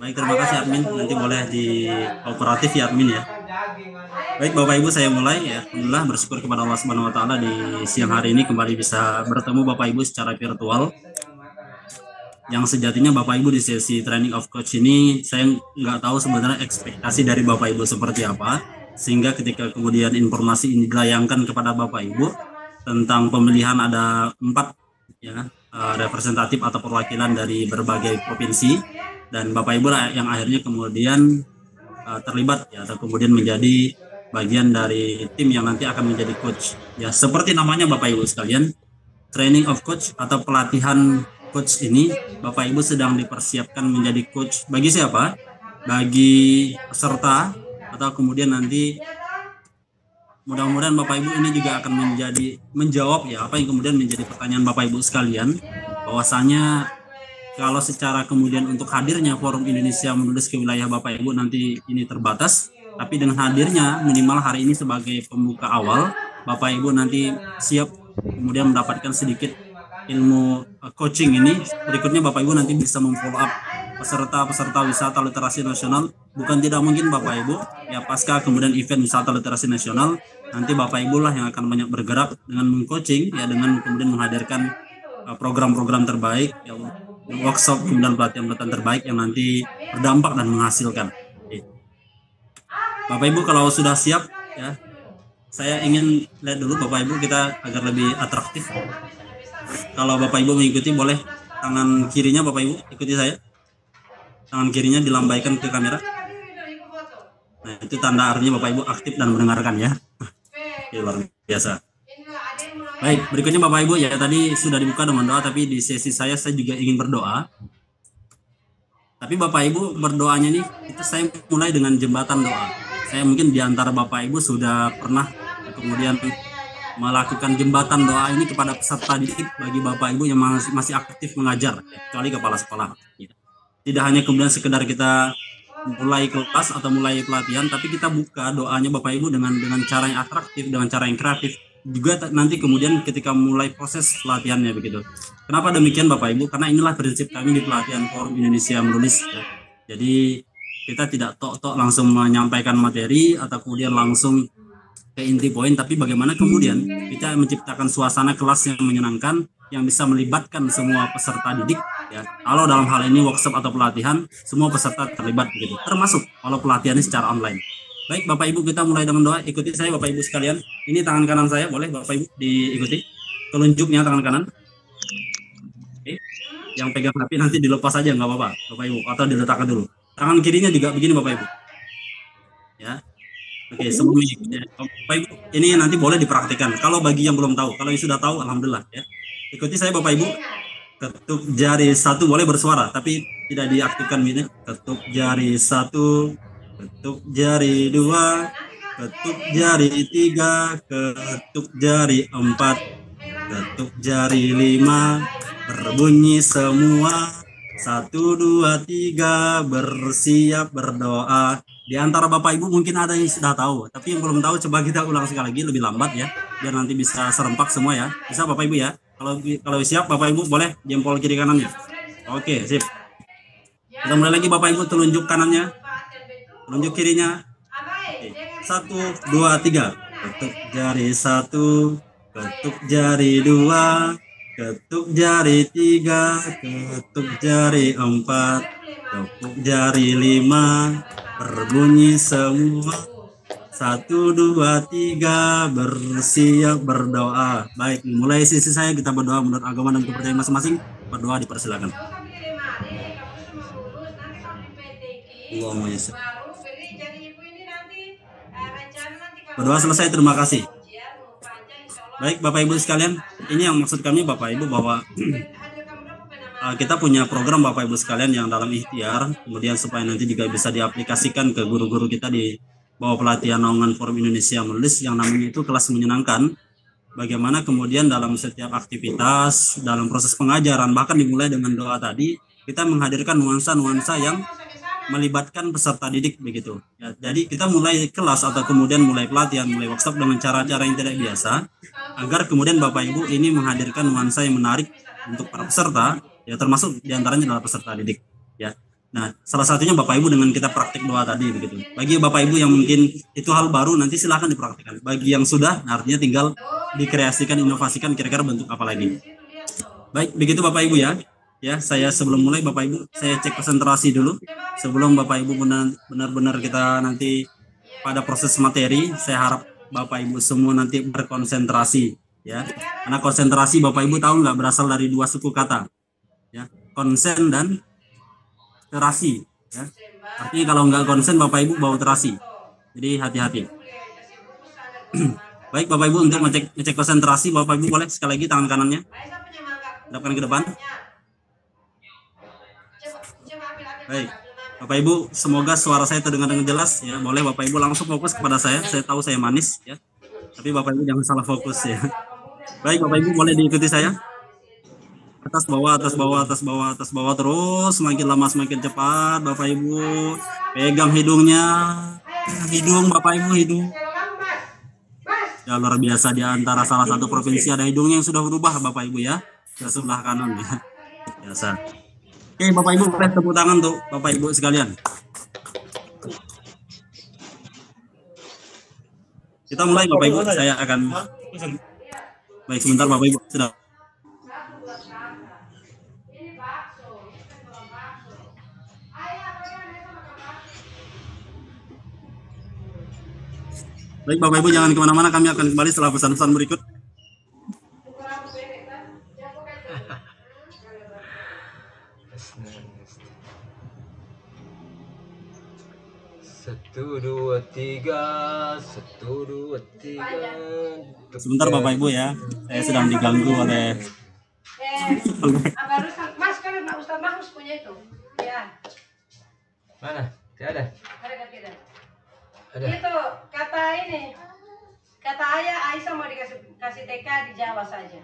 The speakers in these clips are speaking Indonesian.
Baik, terima kasih admin. Nanti boleh di kooperatif ya admin ya. Baik Bapak Ibu, saya mulai ya. Alhamdulillah bersyukur kepada Allah Subhanahu wa taala di siang hari ini kembali bisa bertemu Bapak Ibu secara virtual. Yang sejatinya Bapak Ibu di sesi training of coach ini saya nggak tahu sebenarnya ekspektasi dari Bapak Ibu seperti apa, sehingga ketika kemudian informasi ini dilayangkan kepada Bapak Ibu tentang pemilihan ada 4 ya representatif atau perwakilan dari berbagai provinsi, dan Bapak Ibu yang akhirnya kemudian terlibat ya atau kemudian menjadi bagian dari tim yang nanti akan menjadi coach. Ya, seperti namanya Bapak Ibu sekalian, training of coach atau pelatihan coach ini Bapak Ibu sedang dipersiapkan menjadi coach bagi siapa? Bagi peserta, atau kemudian nanti mudah-mudahan Bapak Ibu ini juga akan menjawab ya apa yang kemudian menjadi pertanyaan Bapak Ibu sekalian, bahwasanya kalau secara kemudian untuk hadirnya Forum Indonesia Menulis ke wilayah Bapak Ibu nanti ini terbatas, tapi dengan hadirnya minimal hari ini sebagai pembuka awal, Bapak Ibu nanti siap kemudian mendapatkan sedikit ilmu coaching ini. Berikutnya Bapak Ibu nanti bisa memfollow up peserta-peserta wisata literasi nasional. Bukan tidak mungkin Bapak Ibu ya pasca kemudian event wisata literasi nasional, nanti Bapak Ibu lah yang akan banyak bergerak dengan mengcoaching ya, dengan kemudian menghadirkan program-program terbaik ya, workshop kemudian pelatihan-pelatihan terbaik yang nanti berdampak dan menghasilkan. Oke. Bapak Ibu kalau sudah siap ya, saya ingin lihat dulu Bapak Ibu kita agar lebih atraktif. Kalau Bapak Ibu mengikuti boleh tangan kirinya Bapak Ibu ikuti saya. Tangan kirinya dilambaikan ke kamera. Nah, itu tanda artinya Bapak Ibu aktif dan mendengarkan ya. Oke, luar biasa. Baik, berikutnya Bapak Ibu ya, tadi sudah dibuka dengan doa, tapi di sesi saya juga ingin berdoa. Tapi Bapak Ibu berdoanya nih, itu saya mulai dengan jembatan doa. Saya mungkin di antara Bapak Ibu sudah pernah kemudian melakukan jembatan doa ini kepada peserta didik bagi Bapak Ibu yang masih aktif mengajar, kecuali kepala sekolah. Tidak hanya kemudian sekedar kita mulai kelas atau mulai pelatihan, tapi kita buka doanya Bapak Ibu dengan cara yang atraktif, dengan cara yang kreatif. Juga nanti kemudian ketika mulai proses pelatihannya begitu. Kenapa demikian Bapak Ibu? Karena inilah prinsip kami di pelatihan Forum Indonesia Menulis. Ya. Jadi kita tidak tok-tok langsung menyampaikan materi atau kemudian langsung ke inti poin, tapi bagaimana kemudian kita menciptakan suasana kelas yang menyenangkan, yang bisa melibatkan semua peserta didik. Ya. Kalau dalam hal ini workshop atau pelatihan, semua peserta terlibat begitu, termasuk kalau pelatihannya secara online. Baik Bapak Ibu, kita mulai dengan doa. Ikuti saya Bapak Ibu sekalian. Ini tangan kanan saya, boleh Bapak Ibu diikuti. Telunjuknya tangan kanan. Oke. Yang pegang HP nanti dilepas aja nggak apa-apa Bapak Ibu, atau diletakkan dulu. Tangan kirinya juga begini Bapak Ibu. Ya. Oke, sebelumnya Bapak Ibu, ini nanti boleh dipraktikkan. Kalau bagi yang belum tahu, kalau yang sudah tahu alhamdulillah ya. Ikuti saya Bapak Ibu. Ketuk jari 1 boleh bersuara, tapi tidak diaktifkan ini. Ketuk jari 1. Ketuk jari 2, ketuk jari 3, ketuk jari 4, ketuk jari 5, berbunyi semua. 1, 2, 3, bersiap berdoa. Di antara Bapak Ibu mungkin ada yang sudah tahu, tapi yang belum tahu coba kita ulang sekali lagi lebih lambat ya, biar nanti bisa serempak semua ya. Bisa Bapak Ibu ya. Kalau siap Bapak Ibu boleh jempol kiri kanannya. Oke, sip. Kita mulai lagi Bapak Ibu, telunjuk kanannya, telunjuk kirinya. Oke. 1, 2, 3. Ketuk jari 1, ketuk jari 2, ketuk jari 3, ketuk jari 4, ketuk jari 5, berbunyi semua. 1, 2, 3, bersiap berdoa. Baik, mulai sisi saya kita berdoa menurut agama dan kepercayaan masing-masing. Berdoa dipersilakan. Allahumma yasir. Berdoa selesai, terima kasih. Baik Bapak Ibu sekalian, ini yang maksud kami Bapak Ibu bahwa kita punya program Bapak Ibu sekalian yang dalam ikhtiar, kemudian supaya nanti juga bisa diaplikasikan ke guru-guru kita di bawah pelatihan naungan Forum Indonesia Menulis yang namanya itu kelas menyenangkan. Bagaimana kemudian dalam setiap aktivitas, dalam proses pengajaran, bahkan dimulai dengan doa tadi, kita menghadirkan nuansa-nuansa yang melibatkan peserta didik begitu. Ya, jadi kita mulai kelas atau kemudian mulai pelatihan, mulai workshop dengan cara-cara yang tidak biasa, agar kemudian Bapak Ibu ini menghadirkan nuansa yang menarik untuk para peserta, ya termasuk diantaranya adalah peserta didik. Ya, Nah, salah satunya Bapak Ibu dengan kita praktik doa tadi begitu. Bagi Bapak Ibu yang mungkin itu hal baru, nanti silahkan dipraktikkan. Bagi yang sudah, nah artinya tinggal dikreasikan, inovasikan kira-kira bentuk apa lagi. Baik, begitu Bapak Ibu ya. Ya, saya sebelum mulai Bapak Ibu, saya cek konsentrasi dulu. Sebelum Bapak Ibu benar-benar kita nanti pada proses materi, saya harap Bapak Ibu semua nanti berkonsentrasi ya. Karena konsentrasi Bapak Ibu tahu nggak berasal dari dua suku kata. Ya, konsen dan terasi ya. Artinya kalau nggak konsen Bapak Ibu bawa terasi. Jadi hati-hati. Baik Bapak Ibu, untuk ngecek konsentrasi Bapak Ibu boleh sekali lagi tangan kanannya hadapkan ke depan. Baik, Bapak Ibu, semoga suara saya terdengar dengan jelas ya. Boleh Bapak Ibu langsung fokus kepada saya. Saya tahu saya manis ya, tapi Bapak Ibu jangan salah fokus ya. Baik Bapak Ibu, boleh diikuti saya. Atas bawah, atas bawah, atas bawah, atas bawah terus. Semakin lama semakin cepat Bapak Ibu. Pegang hidungnya. Hidung Bapak Ibu, hidung. Ya luar biasa, di antara salah satu provinsi ada hidungnya yang sudah berubah Bapak Ibu ya. Ke sebelah kanan ya. Biasa. Oke Bapak Ibu, boleh tepuk tangan tuh Bapak Ibu sekalian. Kita mulai Bapak Ibu, saya akan baik sebentar Bapak Ibu sudah. Baik Bapak Ibu, jangan kemana-mana, kami akan kembali setelah pesan-pesan berikut. Satu dua tiga, satu dua tiga. Sebentar Bapak Ibu ya, saya sedang diganggu oleh. Mas kan Ustaz Mahfuz punya itu. Ya. Mana? Tidak ada. Ada. Itu kata ini. Kata ayah Aisyah mau dikasih TK di Jawa saja.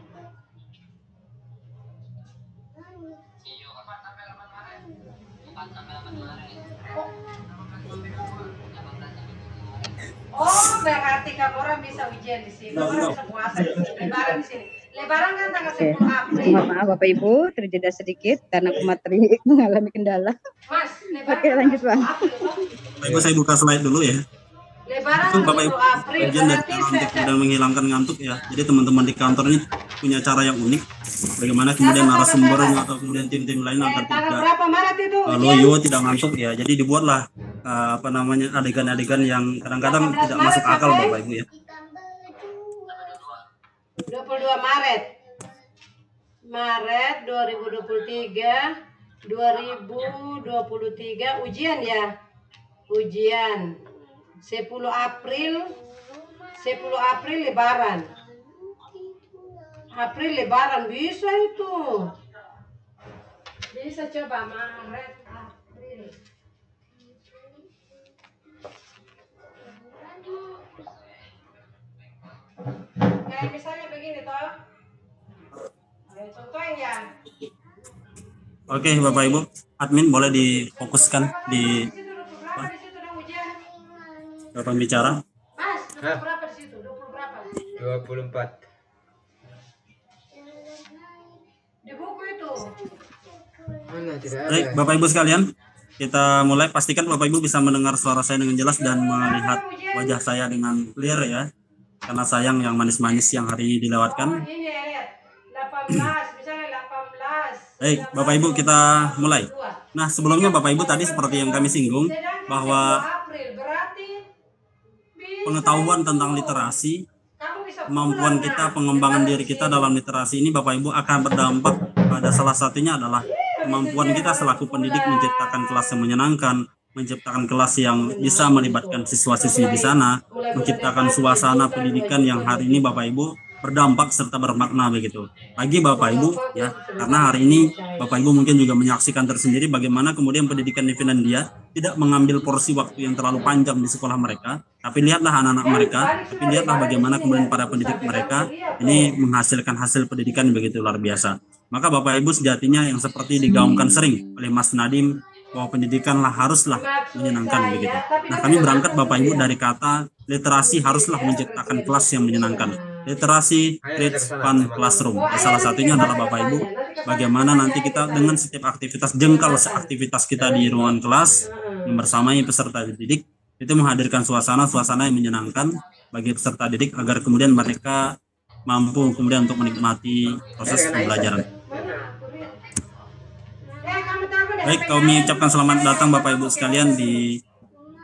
Oh, berarti kamu orang bisa ujian di sini. Orang bisa puasa di sini. Lebaran di sini. Lebaran kan tanggal 10 April. Maaf Bapak Ibu, terjeda sedikit karena materi mengalami kendala. Mas, lebaran. Oke, lanjut Bang. Bapak Ibu, saya buka slide dulu ya. Lebaran Itu Bapak Ibu, 10 April. bagian dari cara untuk dan menghilangkan ngantuk ya. Jadi teman-teman di kantor ini punya cara yang unik. Bagaimana kemudian narasumbernya atau kemudian tim-tim lain agar Tanggal tidak berapa Maret itu? loyo, tidak ngantuk ya. Jadi dibuatlah adegan-adegan yang kadang-kadang tidak masuk akal Bapak Ibu ya. 22 Maret. Maret 2023 ujian ya. Ujian. 10 April Lebaran. April Lebaran bisa itu. Bisa coba Maret, April. Kayak misalnya begini toh. Contohnya ya. Oke Bapak Ibu, admin boleh difokuskan di Bapak bicara. Mas, 20 berapa di situ? 20 berapa? 24. Di buku itu. Mana tidak ada. Baik Bapak Ibu sekalian, kita mulai. Pastikan Bapak Ibu bisa mendengar suara saya dengan jelas dan melihat wajah saya dengan clear ya. Karena sayang yang manis-manis yang hari ini dilewatkan. Ini ya, lihat. 18, misalnya 18. Baik Bapak Ibu, kita mulai. Nah sebelumnya Bapak Ibu tadi seperti yang kami singgung bahwa pengetahuan tentang literasi, kemampuan kita, pengembangan diri kita dalam literasi ini Bapak Ibu akan berdampak pada salah satunya adalah kemampuan kita selaku pendidik menciptakan kelas yang menyenangkan, menciptakan kelas yang bisa melibatkan siswa-siswi di sana, menciptakan suasana pendidikan yang hari ini Bapak Ibu berdampak serta bermakna begitu. Bagi Bapak Ibu ya, karena hari ini Bapak Ibu mungkin juga menyaksikan tersendiri bagaimana kemudian pendidikan di Finlandia tidak mengambil porsi waktu yang terlalu panjang di sekolah mereka, tapi lihatlah anak-anak mereka, tapi lihatlah bagaimana kemudian para pendidik mereka ini menghasilkan hasil pendidikan begitu luar biasa. Maka Bapak Ibu sejatinya yang seperti digaungkan sering oleh Mas Nadiem bahwa pendidikanlah haruslah menyenangkan begitu. Nah kami berangkat Bapak Ibu dari kata literasi haruslah menciptakan kelas yang menyenangkan. literasi Creates Fun Classroom. Salah satunya adalah Bapak Ibu, bagaimana nanti kita dengan setiap aktivitas, jengkal aktivitas kita di ruangan kelas yang bersamai peserta didik, itu menghadirkan suasana yang menyenangkan bagi peserta didik agar kemudian mereka mampu kemudian untuk menikmati proses pembelajaran. Baik, kami ucapkan selamat datang Bapak Ibu sekalian di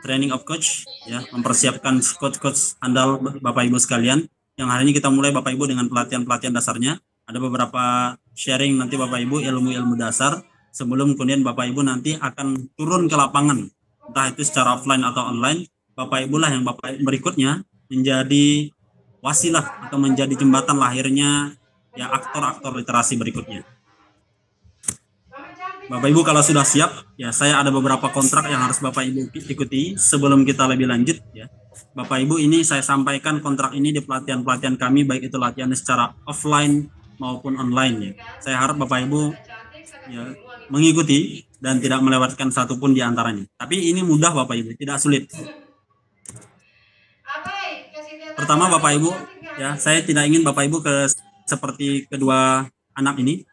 Training of Coach, ya, mempersiapkan coach andal Bapak Ibu sekalian. Yang hari ini kita mulai Bapak Ibu dengan pelatihan dasarnya. Ada beberapa sharing nanti Bapak Ibu ilmu-ilmu dasar sebelum kemudian Bapak Ibu nanti akan turun ke lapangan, entah itu secara offline atau online. Bapak Ibu lah yang Bapak berikutnya menjadi wasilah atau menjadi jembatan lahirnya ya aktor-aktor literasi berikutnya. Bapak Ibu kalau sudah siap, ya saya ada beberapa kontrak yang harus Bapak Ibu ikuti sebelum kita lebih lanjut, ya. Bapak Ibu, ini saya sampaikan kontrak ini di pelatihan kami, baik itu latihan secara offline maupun online, ya. Saya harap Bapak Ibu ya mengikuti dan tidak melewatkan satupun di antaranya. Tapi ini mudah Bapak Ibu, tidak sulit. Pertama Bapak Ibu, ya saya tidak ingin Bapak Ibu seperti kedua anak ini,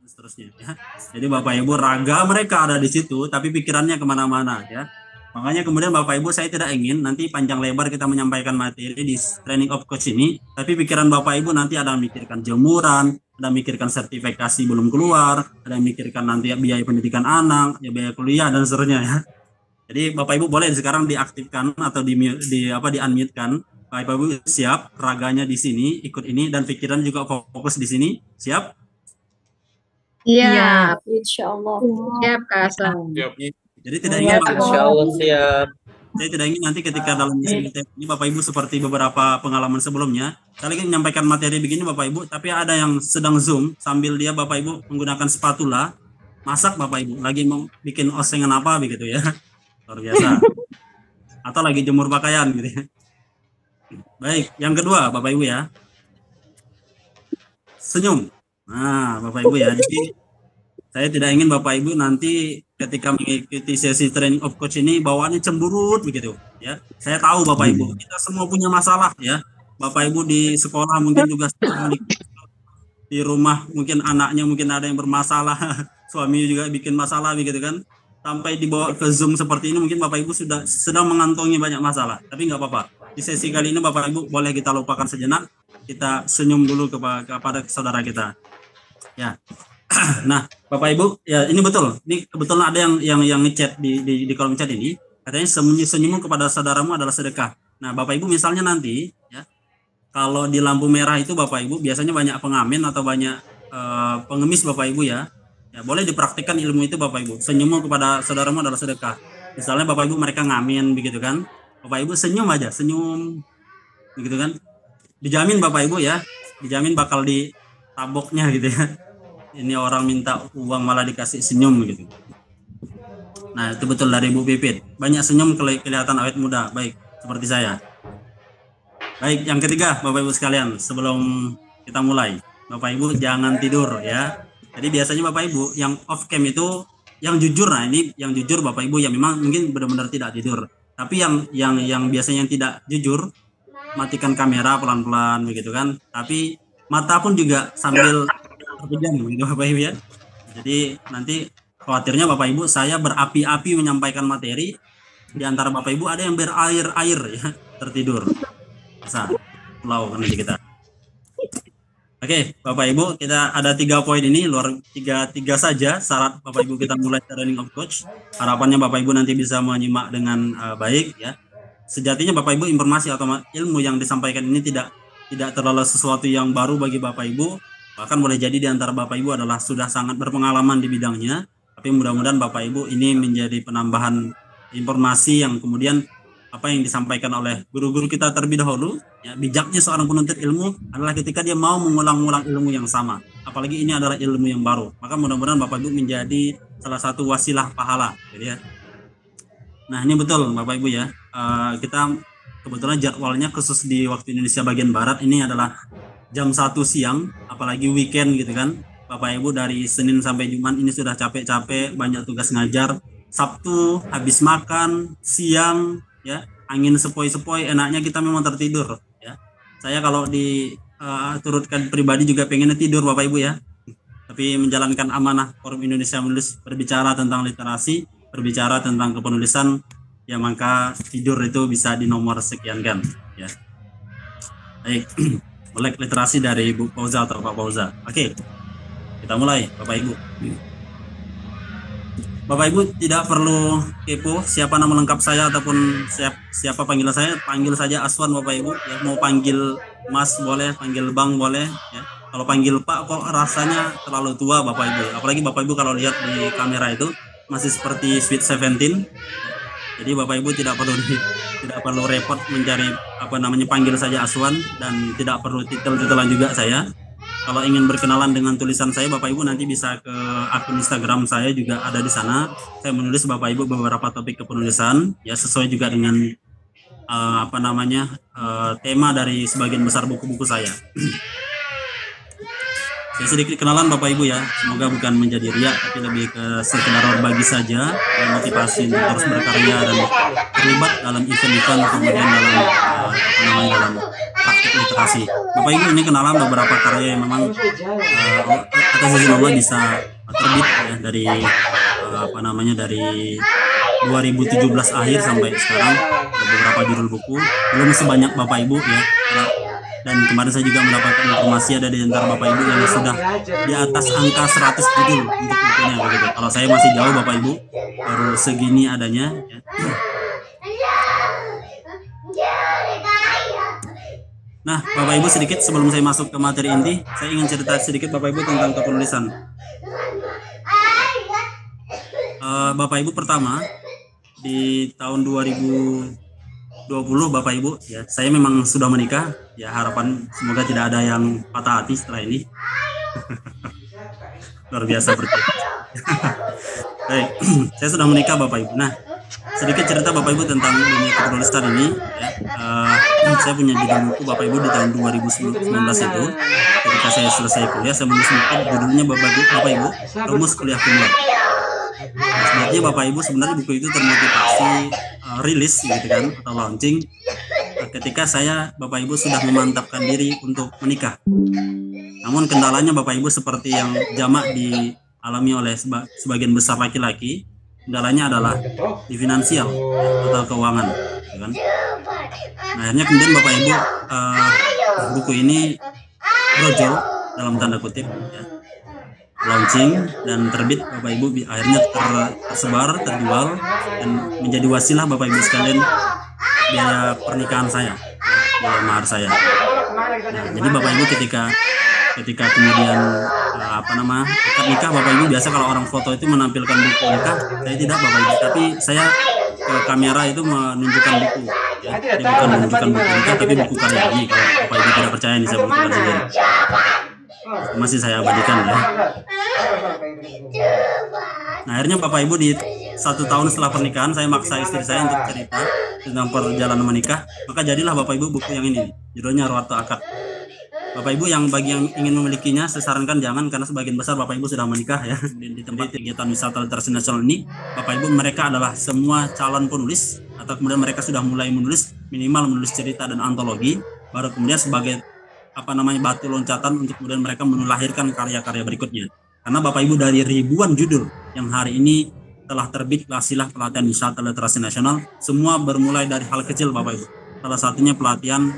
seterusnya. Ya. Jadi Bapak Ibu raga mereka ada di situ, tapi pikirannya kemana-mana, ya. Makanya kemudian Bapak Ibu saya tidak ingin nanti panjang lebar kita menyampaikan materi di Training of Coach ini, tapi pikiran Bapak Ibu nanti ada memikirkan jemuran, ada memikirkan sertifikasi belum keluar, ada memikirkan nanti biaya pendidikan anak, ya biaya kuliah dan seterusnya, ya. Jadi Bapak Ibu boleh sekarang diaktifkan atau di unmute-kan. Bapak Ibu siap, raganya di sini, ikut ini, dan pikiran juga fokus di sini, siap? Iya, Insya Allah. siap Kak Aslam. Jadi tidak ingin Insyaallah siap. saya tidak ingin nanti ketika dalam ini Bapak Ibu seperti beberapa pengalaman sebelumnya, saya ingin menyampaikan materi begini Bapak Ibu, tapi ada yang sedang Zoom sambil dia Bapak Ibu menggunakan spatula, masak Bapak Ibu, lagi mau bikin osengan apa begitu ya. Luar biasa. Atau lagi jemur pakaian gitu ya. Baik, yang kedua Bapak Ibu ya. Senyum. Nah, Bapak Ibu ya. Jadi saya tidak ingin Bapak Ibu nanti ketika mengikuti sesi Training of Coach ini bawaannya cemburut begitu ya. Saya tahu Bapak Ibu, kita semua punya masalah ya. Bapak Ibu di sekolah mungkin juga di rumah mungkin anaknya mungkin ada yang bermasalah, suami juga bikin masalah begitu kan. Sampai dibawa ke Zoom seperti ini mungkin Bapak Ibu sudah sedang mengantongi banyak masalah. Tapi nggak apa-apa. Di sesi kali ini Bapak Ibu boleh kita lupakan sejenak. Kita senyum dulu kepada saudara kita. Ya. Nah, Bapak Ibu, ya ini betul. Ini kebetulan ada yang ngechat di kolom chat ini, katanya senyum kepada saudaramu adalah sedekah. Nah, Bapak Ibu misalnya nanti ya, kalau di lampu merah itu Bapak Ibu biasanya banyak pengamen atau banyak pengemis Bapak Ibu ya. Ya, boleh dipraktikkan ilmu itu Bapak Ibu. Senyum kepada saudaramu adalah sedekah. Misalnya Bapak Ibu mereka ngamen begitu kan. Bapak Ibu senyum aja, senyum begitu kan. Dijamin Bapak Ibu ya, dijamin bakal ditaboknya gitu ya. Ini orang minta uang malah dikasih senyum gitu. Nah itu betul dari Bu Pipit. Banyak senyum kelihatan awet muda. Baik, seperti saya. Baik, yang ketiga Bapak Ibu sekalian, sebelum kita mulai, Bapak Ibu jangan tidur ya. Jadi biasanya Bapak Ibu yang off cam itu yang jujur. Nah ini yang jujur Bapak Ibu yang memang mungkin benar-benar tidak tidur. Tapi yang biasanya yang tidak jujur, matikan kamera pelan-pelan begitu kan. Tapi mata pun juga sambil terpejam gitu Bapak Ibu ya. Jadi nanti khawatirnya Bapak Ibu saya berapi-api menyampaikan materi, di antara Bapak Ibu ada yang berair-air ya, tertidur. Bisa pulau nanti kita. Oke, Bapak Ibu, kita ada 3 poin ini, luar tiga saja syarat Bapak Ibu kita mulai Training of Coach. Harapannya Bapak Ibu nanti bisa menyimak dengan baik ya. Sejatinya Bapak Ibu informasi atau ilmu yang disampaikan ini tidak terlalu sesuatu yang baru bagi Bapak Ibu. Bahkan boleh jadi di antara Bapak Ibu adalah sudah sangat berpengalaman di bidangnya, tapi mudah-mudahan Bapak Ibu ini menjadi penambahan informasi yang kemudian apa yang disampaikan oleh guru-guru kita terlebih dahulu. Ya, bijaknya seorang penuntut ilmu adalah ketika dia mau mengulang-ulang ilmu yang sama, apalagi ini adalah ilmu yang baru. Maka mudah-mudahan Bapak Ibu menjadi salah satu wasilah pahala, gitu ya. Nah ini betul Bapak Ibu ya, kita kebetulan jadwalnya khusus di waktu Indonesia bagian Barat ini adalah jam 1 siang, apalagi weekend gitu kan. Bapak Ibu dari Senin sampai Jumat ini sudah capek-capek, banyak tugas ngajar. Sabtu habis makan, siang ya, angin sepoi-sepoi, enaknya kita memang tertidur ya. Saya kalau di turutkan pribadi juga pengennya tidur Bapak Ibu ya. Tapi menjalankan amanah Forum Indonesia Menulis berbicara tentang literasi, berbicara tentang kepenulisan, ya maka tidur itu bisa di nomor sekian kan ya. Baik, melek literasi dari Bu Fauza atau Pak Fauza. Oke, kita mulai Bapak Ibu. Bapak Ibu tidak perlu kepo siapa nama lengkap saya ataupun siapa panggilan saya, panggil saja Aswan Bapak Ibu. Ya, mau panggil Mas boleh, panggil Bang boleh. Ya. Kalau panggil Pak kok rasanya terlalu tua Bapak Ibu. Apalagi Bapak Ibu kalau lihat di kamera itu masih seperti Sweet 17. Jadi Bapak Ibu tidak perlu repot mencari panggil saja Aswan, dan tidak perlu titel-titelan juga saya. Kalau ingin berkenalan dengan tulisan saya, Bapak Ibu nanti bisa ke akun Instagram saya, juga ada di sana. Saya menulis Bapak Ibu beberapa topik kepenulisan, ya sesuai juga dengan tema dari sebagian besar buku-buku saya. Saya sedikit kenalan Bapak Ibu ya, semoga bukan menjadi riak, tapi lebih ke sekedar berbagi saja, motivasi terus berkarya dan terlibat dalam event-event, kemudian dalam praktik literasi. Bapak Ibu, ini kenalan beberapa karya yang memang atas izin Allah bisa terbit ya, dari dari 2017 akhir sampai sekarang. Ada beberapa judul buku, belum sebanyak Bapak Ibu ya. Dan kemarin saya juga mendapatkan informasi ada di antara Bapak Ibu yang sudah di atas angka 100 judul untuk bukunya begitu. Kalau saya masih jauh Bapak Ibu, baru segini adanya ya. Nah, Bapak Ibu, sedikit sebelum saya masuk ke materi inti, saya ingin cerita sedikit Bapak Ibu tentang kepenulisan. Bapak Ibu, pertama di tahun 2020 Bapak Ibu ya, saya memang sudah menikah ya, harapan semoga tidak ada yang patah hati setelah ini. Luar biasa berarti. Baik, saya sudah menikah Bapak Ibu. Nah, sedikit cerita Bapak Ibu tentang dunia kepenulisan ini ya. Saya punya judul buku Bapak Ibu di tahun 2019 itu, ketika saya selesai kuliah, saya menulis buku judulnya Bapak Ibu Rumus Kuliah Kumlot. Sebetulnya Bapak Ibu sebenarnya buku itu termotivasi rilis gitu kan, atau launching ketika saya Bapak Ibu sudah memantapkan diri untuk menikah. Namun kendalanya Bapak Ibu seperti yang jamak dialami oleh sebagian besar laki-laki, kendalanya adalah di finansial atau keuangan gitu kan. Nah, akhirnya kemudian Bapak Ibu buku ini brojol dalam tanda kutip ya, launching dan terbit Bapak Ibu, akhirnya tersebar, terjual, dan menjadi wasilah Bapak Ibu sekalian biaya pernikahan saya, biaya mahar saya. Nah, jadi Bapak Ibu ketika kemudian akad nikah, Bapak Ibu biasa kalau orang foto itu menampilkan buku nikah, saya tidak Bapak Ibu, tapi saya ke kamera itu menunjukkan buku ya. Jadi bukan menunjukkan buku nikah, tapi buku karya ini. Kalau Bapak Ibu tidak percaya, ini saya buktikan sendiri, masih saya abadikan ya. Nah, akhirnya Bapak Ibu di 1 tahun setelah pernikahan, saya maksa istri saya untuk cerita tentang perjalanan menikah, maka jadilah Bapak Ibu buku yang ini, judulnya Ruwatu Akad. Bapak Ibu yang bagi yang ingin memilikinya, saya sarankan jangan, karena sebagian besar Bapak Ibu sudah menikah ya. Di tempat kegiatan wisata literasi nasional ini, Bapak Ibu mereka adalah semua calon penulis, atau kemudian mereka sudah mulai menulis, minimal menulis cerita dan antologi, baru kemudian sebagai batu loncatan untuk kemudian mereka melahirkan karya-karya berikutnya. Karena Bapak Ibu dari ribuan judul yang hari ini telah terbit Wasilah Pelatihan Wisata Literasi Nasional, semua bermulai dari hal kecil Bapak Ibu. Salah satunya pelatihan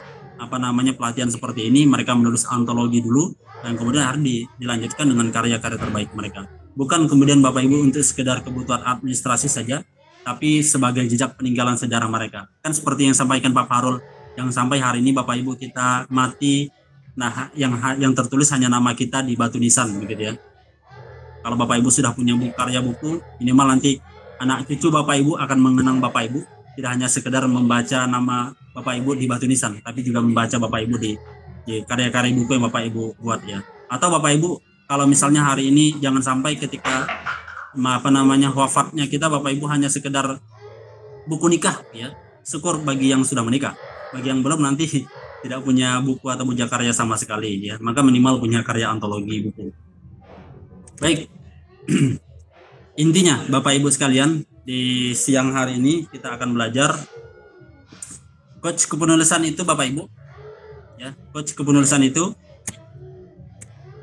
seperti ini, mereka menulis antologi dulu dan kemudian harus dilanjutkan dengan karya-karya terbaik mereka. Bukan kemudian Bapak Ibu untuk sekedar kebutuhan administrasi saja, tapi sebagai jejak peninggalan sejarah mereka. Kan seperti yang sampaikan Pak Farul, yang sampai hari ini Bapak Ibu kita mati, nah yang tertulis hanya nama kita di batu nisan begitu ya. Kalau Bapak Ibu sudah punya karya buku, minimal nanti anak cucu Bapak Ibu akan mengenang Bapak Ibu, tidak hanya sekedar membaca nama Bapak Ibu di batu nisan, tapi juga membaca Bapak Ibu di karya-karya buku yang Bapak Ibu buat ya. Atau Bapak Ibu kalau misalnya hari ini jangan sampai ketika wafatnya kita, Bapak Ibu hanya sekedar buku nikah ya. Syukur bagi yang sudah menikah. Bagi yang belum, nanti tidak punya buku atau punya karya sama sekali ya, maka minimal punya karya antologi buku. Baik. Intinya Bapak Ibu sekalian, di siang hari ini kita akan belajar coach kepenulisan itu Bapak Ibu ya, coach kepenulisan itu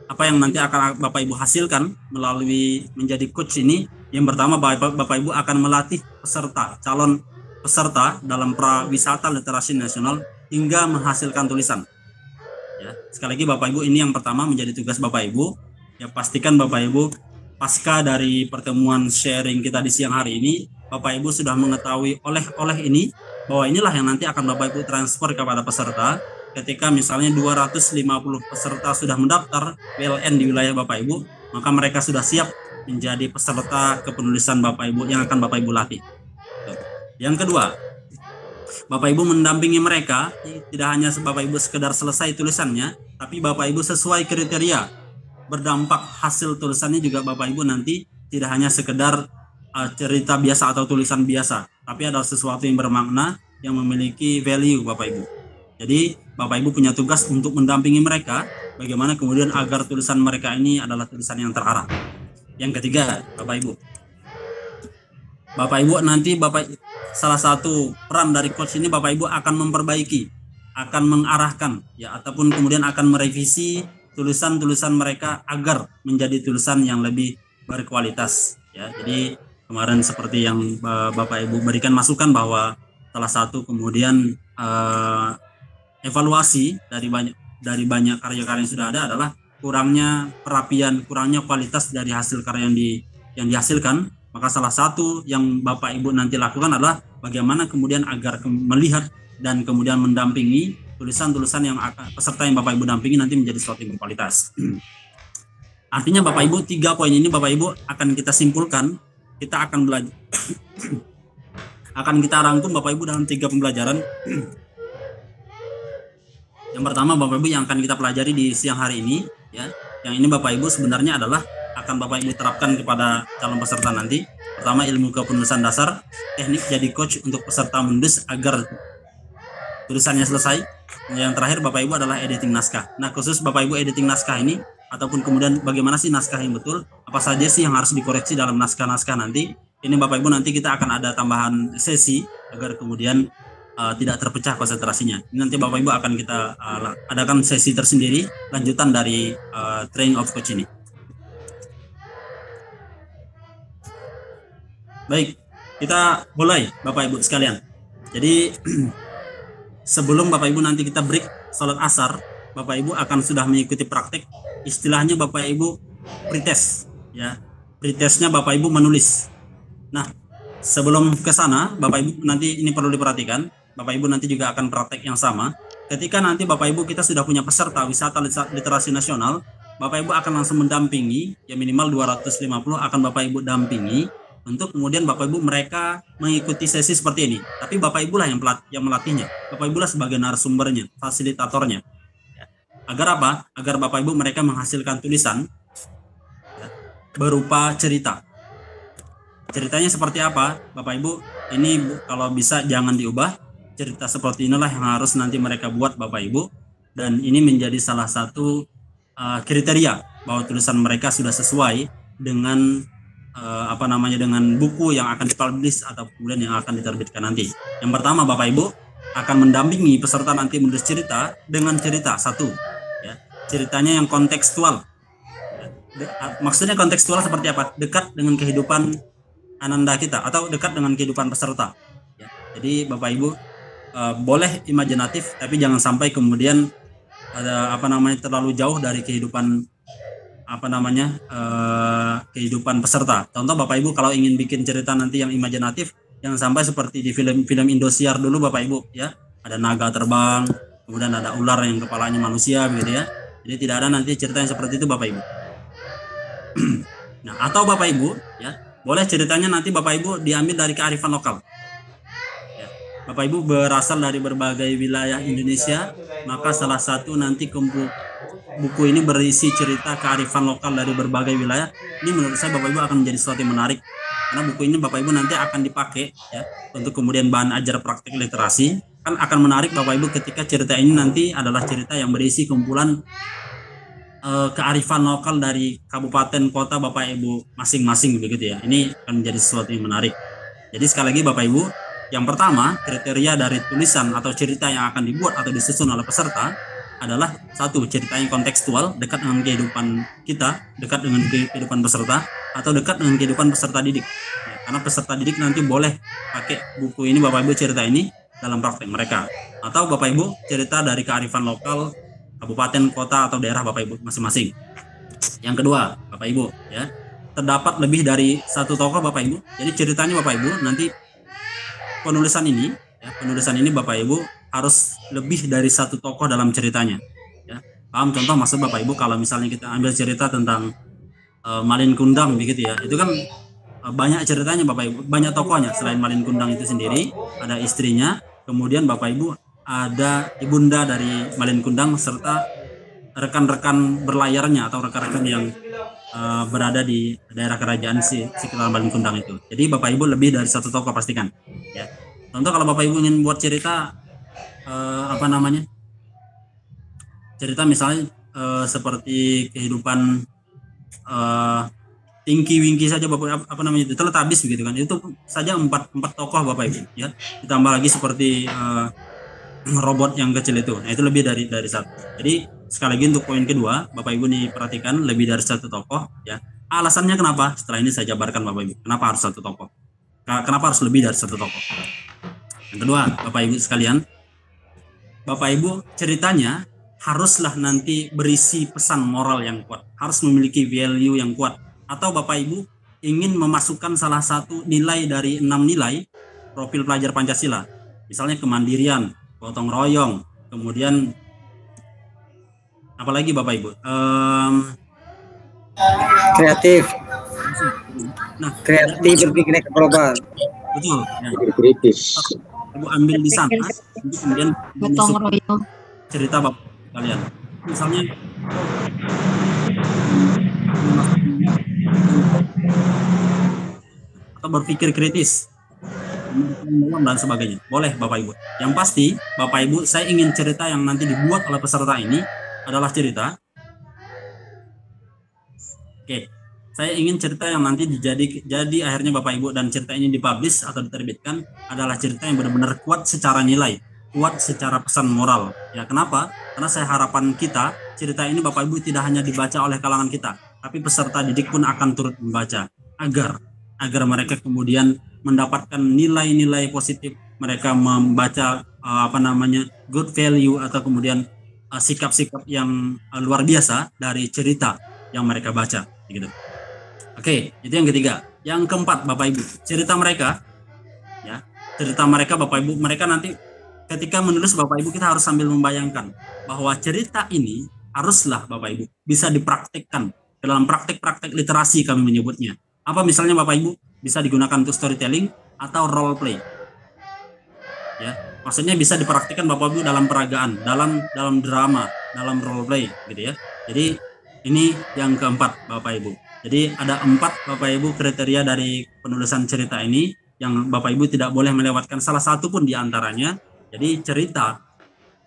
apa yang nanti akan Bapak Ibu hasilkan melalui menjadi coach ini. Yang pertama, Bapak Ibu akan melatih peserta, calon peserta dalam prawisata literasi nasional hingga menghasilkan tulisan. Ya, sekali lagi Bapak Ibu, ini yang pertama menjadi tugas Bapak Ibu. Ya, pastikan Bapak Ibu pasca dari pertemuan sharing kita di siang hari ini, Bapak Ibu sudah mengetahui oleh-oleh ini, bahwa inilah yang nanti akan Bapak Ibu transfer kepada peserta. Ketika misalnya 250 peserta sudah mendaftar PLN di wilayah Bapak Ibu, maka mereka sudah siap menjadi peserta kepenulisan Bapak Ibu yang akan Bapak Ibu latih. Yang kedua, Bapak Ibu mendampingi mereka, tidak hanya Bapak Ibu sekedar selesai tulisannya, tapi Bapak Ibu sesuai kriteria berdampak hasil tulisannya juga Bapak Ibu nanti tidak hanya sekedar cerita biasa atau tulisan biasa, tapi ada sesuatu yang bermakna yang memiliki value Bapak Ibu. Jadi Bapak Ibu punya tugas untuk mendampingi mereka, bagaimana kemudian agar tulisan mereka ini adalah tulisan yang terarah. Yang ketiga, Bapak Ibu nanti salah satu peran dari coach ini, Bapak Ibu akan memperbaiki, akan mengarahkan, ya, ataupun kemudian akan merevisi tulisan-tulisan mereka agar menjadi tulisan yang lebih berkualitas. Ya, jadi kemarin seperti yang Bapak Ibu berikan masukan bahwa salah satu kemudian evaluasi dari banyak karya-karya yang sudah ada adalah kurangnya perapian, kurangnya kualitas dari hasil karya yang dihasilkan. Maka salah satu yang Bapak Ibu nanti lakukan adalah bagaimana kemudian agar melihat dan kemudian mendampingi tulisan-tulisan yang peserta yang Bapak Ibu dampingi nanti menjadi sesuatu yang berkualitas. Artinya Bapak Ibu, 3 poin ini Bapak Ibu akan kita simpulkan, kita akan belajar akan kita rangkum Bapak Ibu dalam 3 pembelajaran. Yang pertama Bapak Ibu yang akan kita pelajari di siang hari ini, ya, yang ini Bapak Ibu sebenarnya adalah akan Bapak Ibu terapkan kepada calon peserta nanti. Pertama, ilmu kepenulisan dasar, teknik jadi coach untuk peserta menulis agar tulisannya selesai. Yang terakhir Bapak Ibu adalah editing naskah. Nah, khusus Bapak Ibu editing naskah ini, ataupun kemudian bagaimana sih naskah yang betul, apa saja sih yang harus dikoreksi dalam naskah-naskah nanti. Ini Bapak Ibu nanti kita akan ada tambahan sesi agar kemudian tidak terpecah konsentrasinya. Ini nanti Bapak Ibu akan kita adakan sesi tersendiri lanjutan dari training of coach ini. Baik, kita mulai Bapak Ibu sekalian. Jadi sebelum Bapak Ibu nanti kita break sholat asar, Bapak Ibu akan sudah mengikuti praktek. Istilahnya Bapak Ibu pretest, ya. Pretestnya Bapak Ibu menulis. Nah, sebelum ke sana, Bapak Ibu nanti ini perlu diperhatikan. Bapak Ibu nanti juga akan praktek yang sama. Ketika nanti Bapak Ibu kita sudah punya peserta wisata literasi nasional, Bapak Ibu akan langsung mendampingi, ya minimal 250 akan Bapak Ibu dampingi untuk kemudian Bapak Ibu mereka mengikuti sesi seperti ini. Tapi Bapak Ibu lah yang melatihnya. Bapak Ibu lah sebagai narasumbernya, fasilitatornya. Agar apa? Agar Bapak Ibu mereka menghasilkan tulisan ya, berupa cerita. Ceritanya seperti apa? Bapak Ibu, ini kalau bisa jangan diubah. Cerita seperti inilah yang harus nanti mereka buat Bapak Ibu. Dan ini menjadi salah satu kriteria bahwa tulisan mereka sudah sesuai dengan dengan buku yang akan dipublish atau kemudian yang akan diterbitkan nanti. Yang pertama Bapak Ibu akan mendampingi peserta nanti menulis cerita dengan cerita satu, ya, ceritanya yang kontekstual. Maksudnya kontekstual seperti apa? Dekat dengan kehidupan ananda kita atau dekat dengan kehidupan peserta. Ya. Jadi Bapak Ibu boleh imajinatif, tapi jangan sampai kemudian ada terlalu jauh dari kehidupan kehidupan peserta. Contoh Bapak Ibu kalau ingin bikin cerita nanti yang imajinatif, jangan sampai seperti di film-film Indosiar dulu Bapak Ibu, ya. Ada naga terbang, kemudian ada ular yang kepalanya manusia begitu ya. Jadi tidak ada nanti cerita yang seperti itu Bapak Ibu. Nah, atau Bapak Ibu ya, boleh ceritanya nanti Bapak Ibu diambil dari kearifan lokal. Ya. Bapak Ibu berasal dari berbagai wilayah Indonesia, maka salah satu nanti buku ini berisi cerita kearifan lokal dari berbagai wilayah. Ini menurut saya Bapak Ibu akan menjadi sesuatu yang menarik, karena buku ini Bapak Ibu nanti akan dipakai ya untuk kemudian bahan ajar praktik literasi. Kan akan menarik Bapak Ibu ketika cerita ini nanti adalah cerita yang berisi kumpulan kearifan lokal dari kabupaten kota Bapak Ibu masing-masing begitu ya. Ini akan menjadi sesuatu yang menarik. Jadi sekali lagi Bapak Ibu, yang pertama kriteria dari tulisan atau cerita yang akan dibuat atau disusun oleh peserta adalah satu, ceritanya kontekstual, dekat dengan kehidupan kita, dekat dengan kehidupan peserta, atau dekat dengan kehidupan peserta didik. Ya, karena peserta didik nanti boleh pakai buku ini, Bapak Ibu, cerita ini dalam praktek mereka. Atau Bapak Ibu cerita dari kearifan lokal kabupaten, kota, atau daerah Bapak Ibu masing-masing. Yang kedua, Bapak Ibu, ya, terdapat lebih dari satu tokoh Bapak Ibu. Jadi ceritanya Bapak Ibu nanti penulisan ini Bapak Ibu harus lebih dari satu tokoh dalam ceritanya. Ya, paham? Contoh maksud Bapak Ibu kalau misalnya kita ambil cerita tentang Malin Kundang begitu ya, itu kan banyak ceritanya Bapak Ibu, banyak tokohnya selain Malin Kundang itu sendiri, ada istrinya, kemudian Bapak Ibu ada ibunda dari Malin Kundang serta rekan-rekan berlayarnya atau rekan-rekan yang berada di daerah kerajaan sekitar Malin Kundang itu. Jadi Bapak Ibu lebih dari satu tokoh pastikan. Ya. Contoh kalau Bapak Ibu ingin buat cerita cerita misalnya seperti kehidupan Tinky Winky saja Bapak itu Teletubbies begitu kan, itu saja empat tokoh Bapak Ibu ya, ditambah lagi seperti robot yang kecil itu, nah itu lebih dari satu. Jadi sekali lagi untuk poin kedua Bapak Ibu nih perhatikan, lebih dari satu tokoh ya. Alasannya kenapa, setelah ini saya jabarkan Bapak Ibu kenapa harus satu tokoh, kenapa harus lebih dari satu tokoh. Yang kedua Bapak Ibu sekalian, Bapak Ibu ceritanya haruslah nanti berisi pesan moral yang kuat, harus memiliki value yang kuat. Atau Bapak Ibu ingin memasukkan salah satu nilai dari 6 nilai profil pelajar Pancasila, misalnya kemandirian, gotong royong, kemudian apalagi Bapak Ibu, kreatif, nah kreatif berpikir global, betul ya. Kritis. Ibu ambil di sana, kemudian gotong royong cerita Bapak kalian, misalnya atau berpikir kritis dan sebagainya, boleh Bapak Ibu. Yang pasti Bapak Ibu, saya ingin cerita yang nanti dibuat oleh peserta ini adalah cerita, saya ingin cerita yang nanti jadi akhirnya Bapak Ibu dan cerita ini dipublish atau diterbitkan adalah cerita yang benar-benar kuat secara nilai, kuat secara pesan moral. Ya, kenapa? Karena saya harapan kita cerita ini Bapak Ibu tidak hanya dibaca oleh kalangan kita, tapi peserta didik pun akan turut membaca agar mereka kemudian mendapatkan nilai-nilai positif, mereka membaca good value atau kemudian sikap-sikap yang luar biasa dari cerita yang mereka baca gitu. Oke, itu yang ketiga. Yang keempat Bapak Ibu, cerita mereka Bapak Ibu, mereka nanti ketika menulis Bapak Ibu, kita harus sambil membayangkan bahwa cerita ini haruslah Bapak Ibu bisa dipraktikkan dalam praktek-praktek literasi, kami menyebutnya. Apa misalnya Bapak Ibu, bisa digunakan untuk storytelling atau role play. Ya, maksudnya bisa dipraktikkan Bapak Ibu dalam peragaan, dalam drama, dalam role play gitu ya. Jadi ini yang keempat Bapak Ibu. Jadi ada 4 Bapak Ibu kriteria dari penulisan cerita ini yang Bapak Ibu tidak boleh melewatkan salah satu pun di antaranya. Jadi cerita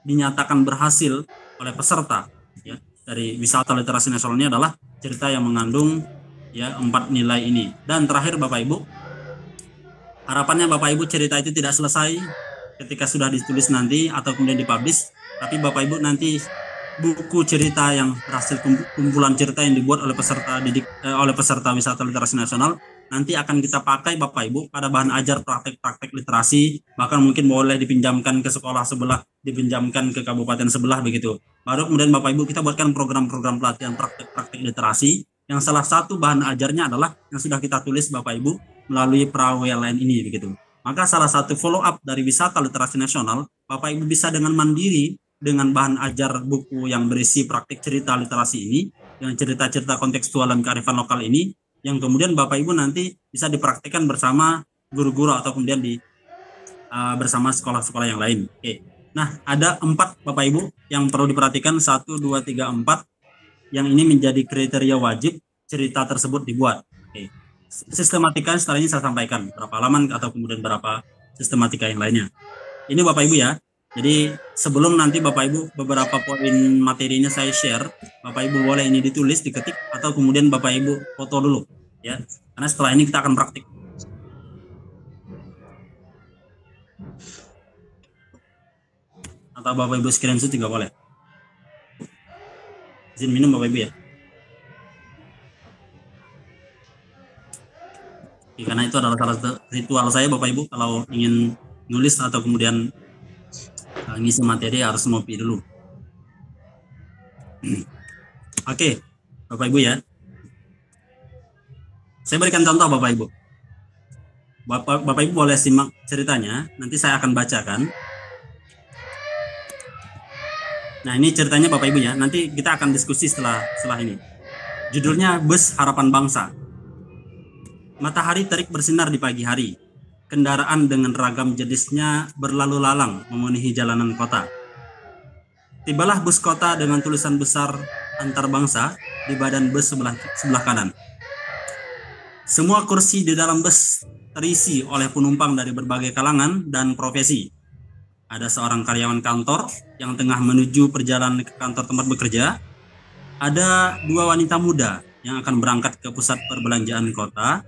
dinyatakan berhasil oleh peserta ya dari Wisata Literasi Nasional ini adalah cerita yang mengandung ya 4 nilai ini. Dan terakhir Bapak Ibu, harapannya Bapak Ibu cerita itu tidak selesai ketika sudah ditulis nanti atau kemudian dipublish, tapi Bapak Ibu nanti buku cerita yang berhasil, kumpulan cerita yang dibuat oleh peserta didik oleh peserta Wisata Literasi Nasional nanti akan kita pakai Bapak Ibu pada bahan ajar praktek-praktek literasi, bahkan mungkin boleh dipinjamkan ke sekolah sebelah, dipinjamkan ke kabupaten sebelah begitu. Baru kemudian Bapak Ibu kita buatkan program-program pelatihan praktek-praktek literasi yang salah satu bahan ajarnya adalah yang sudah kita tulis Bapak Ibu melalui PraWLN ini begitu. Maka salah satu follow up dari Wisata Literasi Nasional, Bapak Ibu bisa dengan mandiri dengan bahan ajar buku yang berisi praktik cerita literasi ini, yang cerita-cerita kontekstual dan kearifan lokal ini, yang kemudian Bapak Ibu nanti bisa dipraktikkan bersama guru-guru atau kemudian bersama sekolah-sekolah yang lain. Oke. Nah, ada 4 Bapak Ibu yang perlu diperhatikan, 1, 2, 3, 4, yang ini menjadi kriteria wajib cerita tersebut dibuat. Oke. Sistematika setelah ini saya sampaikan, berapa halaman atau kemudian berapa sistematika yang lainnya. Ini Bapak Ibu ya. Jadi sebelum nanti Bapak Ibu beberapa poin materinya saya share, Bapak Ibu boleh ini ditulis, diketik, atau kemudian Bapak Ibu foto dulu ya. Karena setelah ini kita akan praktik. Atau Bapak Ibu screenshot juga boleh. Izin minum Bapak Ibu ya. Oke, karena itu adalah salah satu ritual saya Bapak Ibu kalau ingin nulis atau kemudian ngisi materi harus ngopi dulu. Oke, Bapak Ibu ya. Saya berikan contoh Bapak Ibu. Bapak Ibu boleh simak ceritanya, nanti saya akan bacakan. Nah, ini ceritanya Bapak Ibu ya. Nanti kita akan diskusi setelah ini. Judulnya Bus Harapan Bangsa. Matahari terik bersinar di pagi hari. Kendaraan dengan ragam jenisnya berlalu lalang memenuhi jalanan kota. Tibalah bus kota dengan tulisan besar antar bangsa di badan bus sebelah kanan. Semua kursi di dalam bus terisi oleh penumpang dari berbagai kalangan dan profesi. Ada seorang karyawan kantor yang tengah menuju perjalanan ke kantor tempat bekerja. Ada 2 wanita muda yang akan berangkat ke pusat perbelanjaan kota.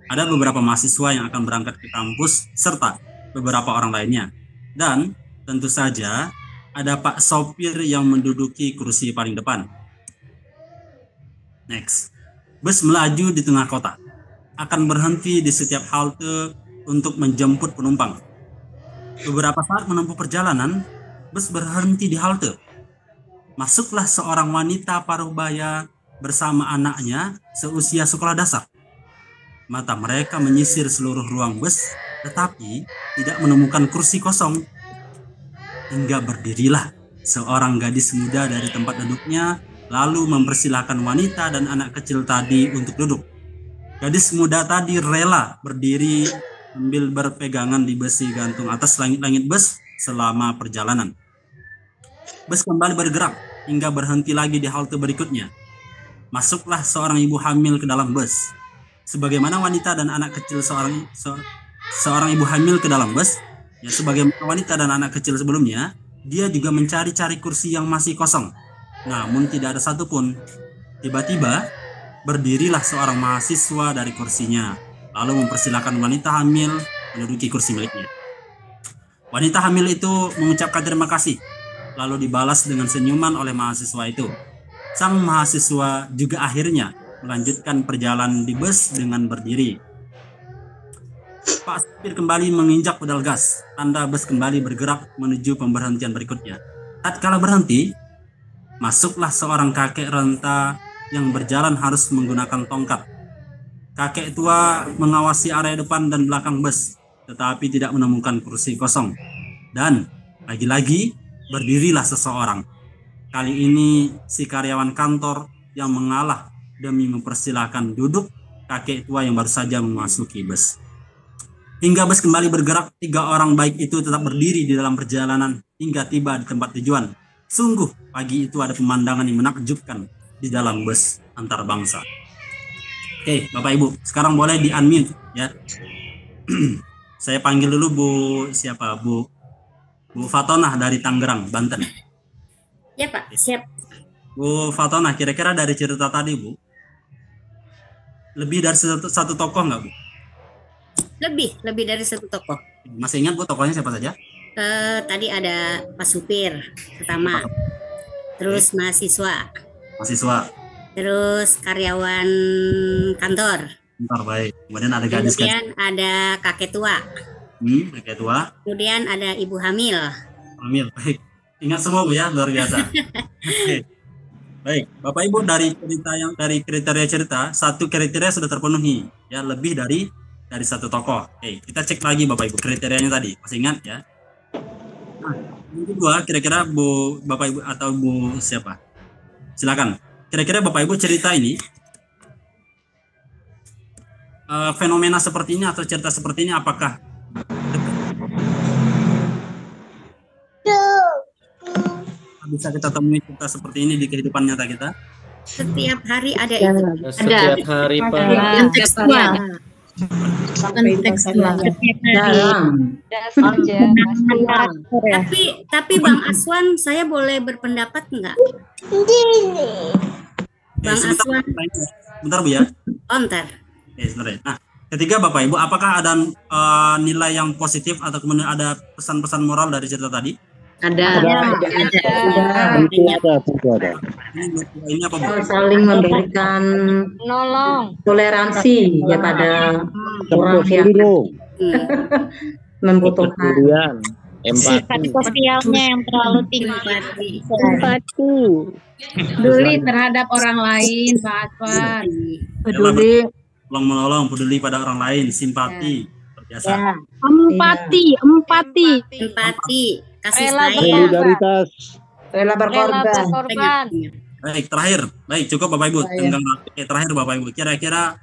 Ada beberapa mahasiswa yang akan berangkat ke kampus serta beberapa orang lainnya. Dan tentu saja ada Pak sopir yang menduduki kursi paling depan. Next. Bus melaju di tengah kota. Akan berhenti di setiap halte untuk menjemput penumpang. Beberapa saat menempuh perjalanan, bus berhenti di halte. Masuklah seorang wanita paruh baya bersama anaknya seusia sekolah dasar. Mata mereka menyisir seluruh ruang bus, tetapi tidak menemukan kursi kosong. Hingga berdirilah seorang gadis muda dari tempat duduknya, lalu mempersilahkan wanita dan anak kecil tadi untuk duduk. Gadis muda tadi rela berdiri sambil berpegangan di besi gantung atas langit-langit bus selama perjalanan. Bus kembali bergerak hingga berhenti lagi di halte berikutnya. Masuklah seorang ibu hamil ke dalam bus. Sebagaimana wanita dan anak kecil seorang ibu hamil ke dalam bus, ya sebagaimana wanita dan anak kecil sebelumnya, dia juga mencari-cari kursi yang masih kosong. Namun tidak ada satupun. Tiba-tiba berdirilah seorang mahasiswa dari kursinya, lalu mempersilahkan wanita hamil menduduki kursi miliknya. Wanita hamil itu mengucapkan terima kasih, lalu dibalas dengan senyuman oleh mahasiswa itu. Sang mahasiswa juga akhirnya melanjutkan perjalanan di bus dengan berdiri. Pak supir kembali menginjak pedal gas, tanda bus kembali bergerak menuju pemberhentian berikutnya. Tatkala berhenti, masuklah seorang kakek renta yang berjalan harus menggunakan tongkat. Kakek tua mengawasi area depan dan belakang bus, tetapi tidak menemukan kursi kosong. Dan lagi-lagi berdirilah seseorang. Kali ini si karyawan kantor yang mengalah demi mempersilahkan duduk kakek tua yang baru saja memasuki bus. Hingga bus kembali bergerak, 3 orang baik itu tetap berdiri di dalam perjalanan hingga tiba di tempat tujuan. Sungguh pagi itu ada pemandangan yang menakjubkan di dalam bus antar bangsa. Oke, Bapak Ibu, sekarang boleh di-unmute ya. Saya panggil dulu Bu Fatonah dari Tangerang, Banten. Ya Pak, siap. Bu Fatonah, kira-kira dari cerita tadi Bu, lebih dari satu tokoh nggak Bu? Lebih dari satu tokoh. Masih ingat Bu tokohnya siapa saja? Tadi ada Pak supir pertama, terus mahasiswa, terus karyawan kantor. Bentar, baik. Kemudian ada gadis. Kemudian ada kakek tua. Kakek tua. Kemudian ada ibu hamil. Baik. Ingat semua Bu ya, luar biasa. Oke. Baik, Bapak Ibu, dari kriteria cerita, satu kriteria sudah terpenuhi, ya, lebih dari satu tokoh. Oke, kita cek lagi Bapak Ibu kriterianya tadi, masih ingat ya? Nah, yang kedua, kira-kira Bapak Ibu atau Bu siapa? Silakan. Kira-kira Bapak Ibu cerita ini, fenomena seperti ini atau cerita seperti ini apakah bisa kita temui cerita seperti ini di kehidupan nyata kita? Setiap hari ada itu. Setiap hari Pak. Kontekstual. Tapi Bang Aswan, saya boleh berpendapat enggak? Bang Aswan. Bentar Bu ya. Ontar. Sebentar. Nah, ketiga Bapak Ibu, apakah ada nilai yang positif atau kemudian ada pesan-pesan moral dari cerita tadi? Ada. Tentu ada. Ini apa Bu? Saling memberikan toleransi ya pada orang yang membutuhkan. Kepedulian, Sifat empati. sosialnya yang terlalu tinggi. Peduli terhadap orang lain, Pak Aswan. Peduli. Tolong menolong, peduli pada orang lain, simpati. Biasa. Ya. Empati, kasih sayang. Solidaritas. Rela berkorban. Baik, terakhir. Baik, cukup Bapak Ibu. Terakhir Bapak Ibu. Kira-kira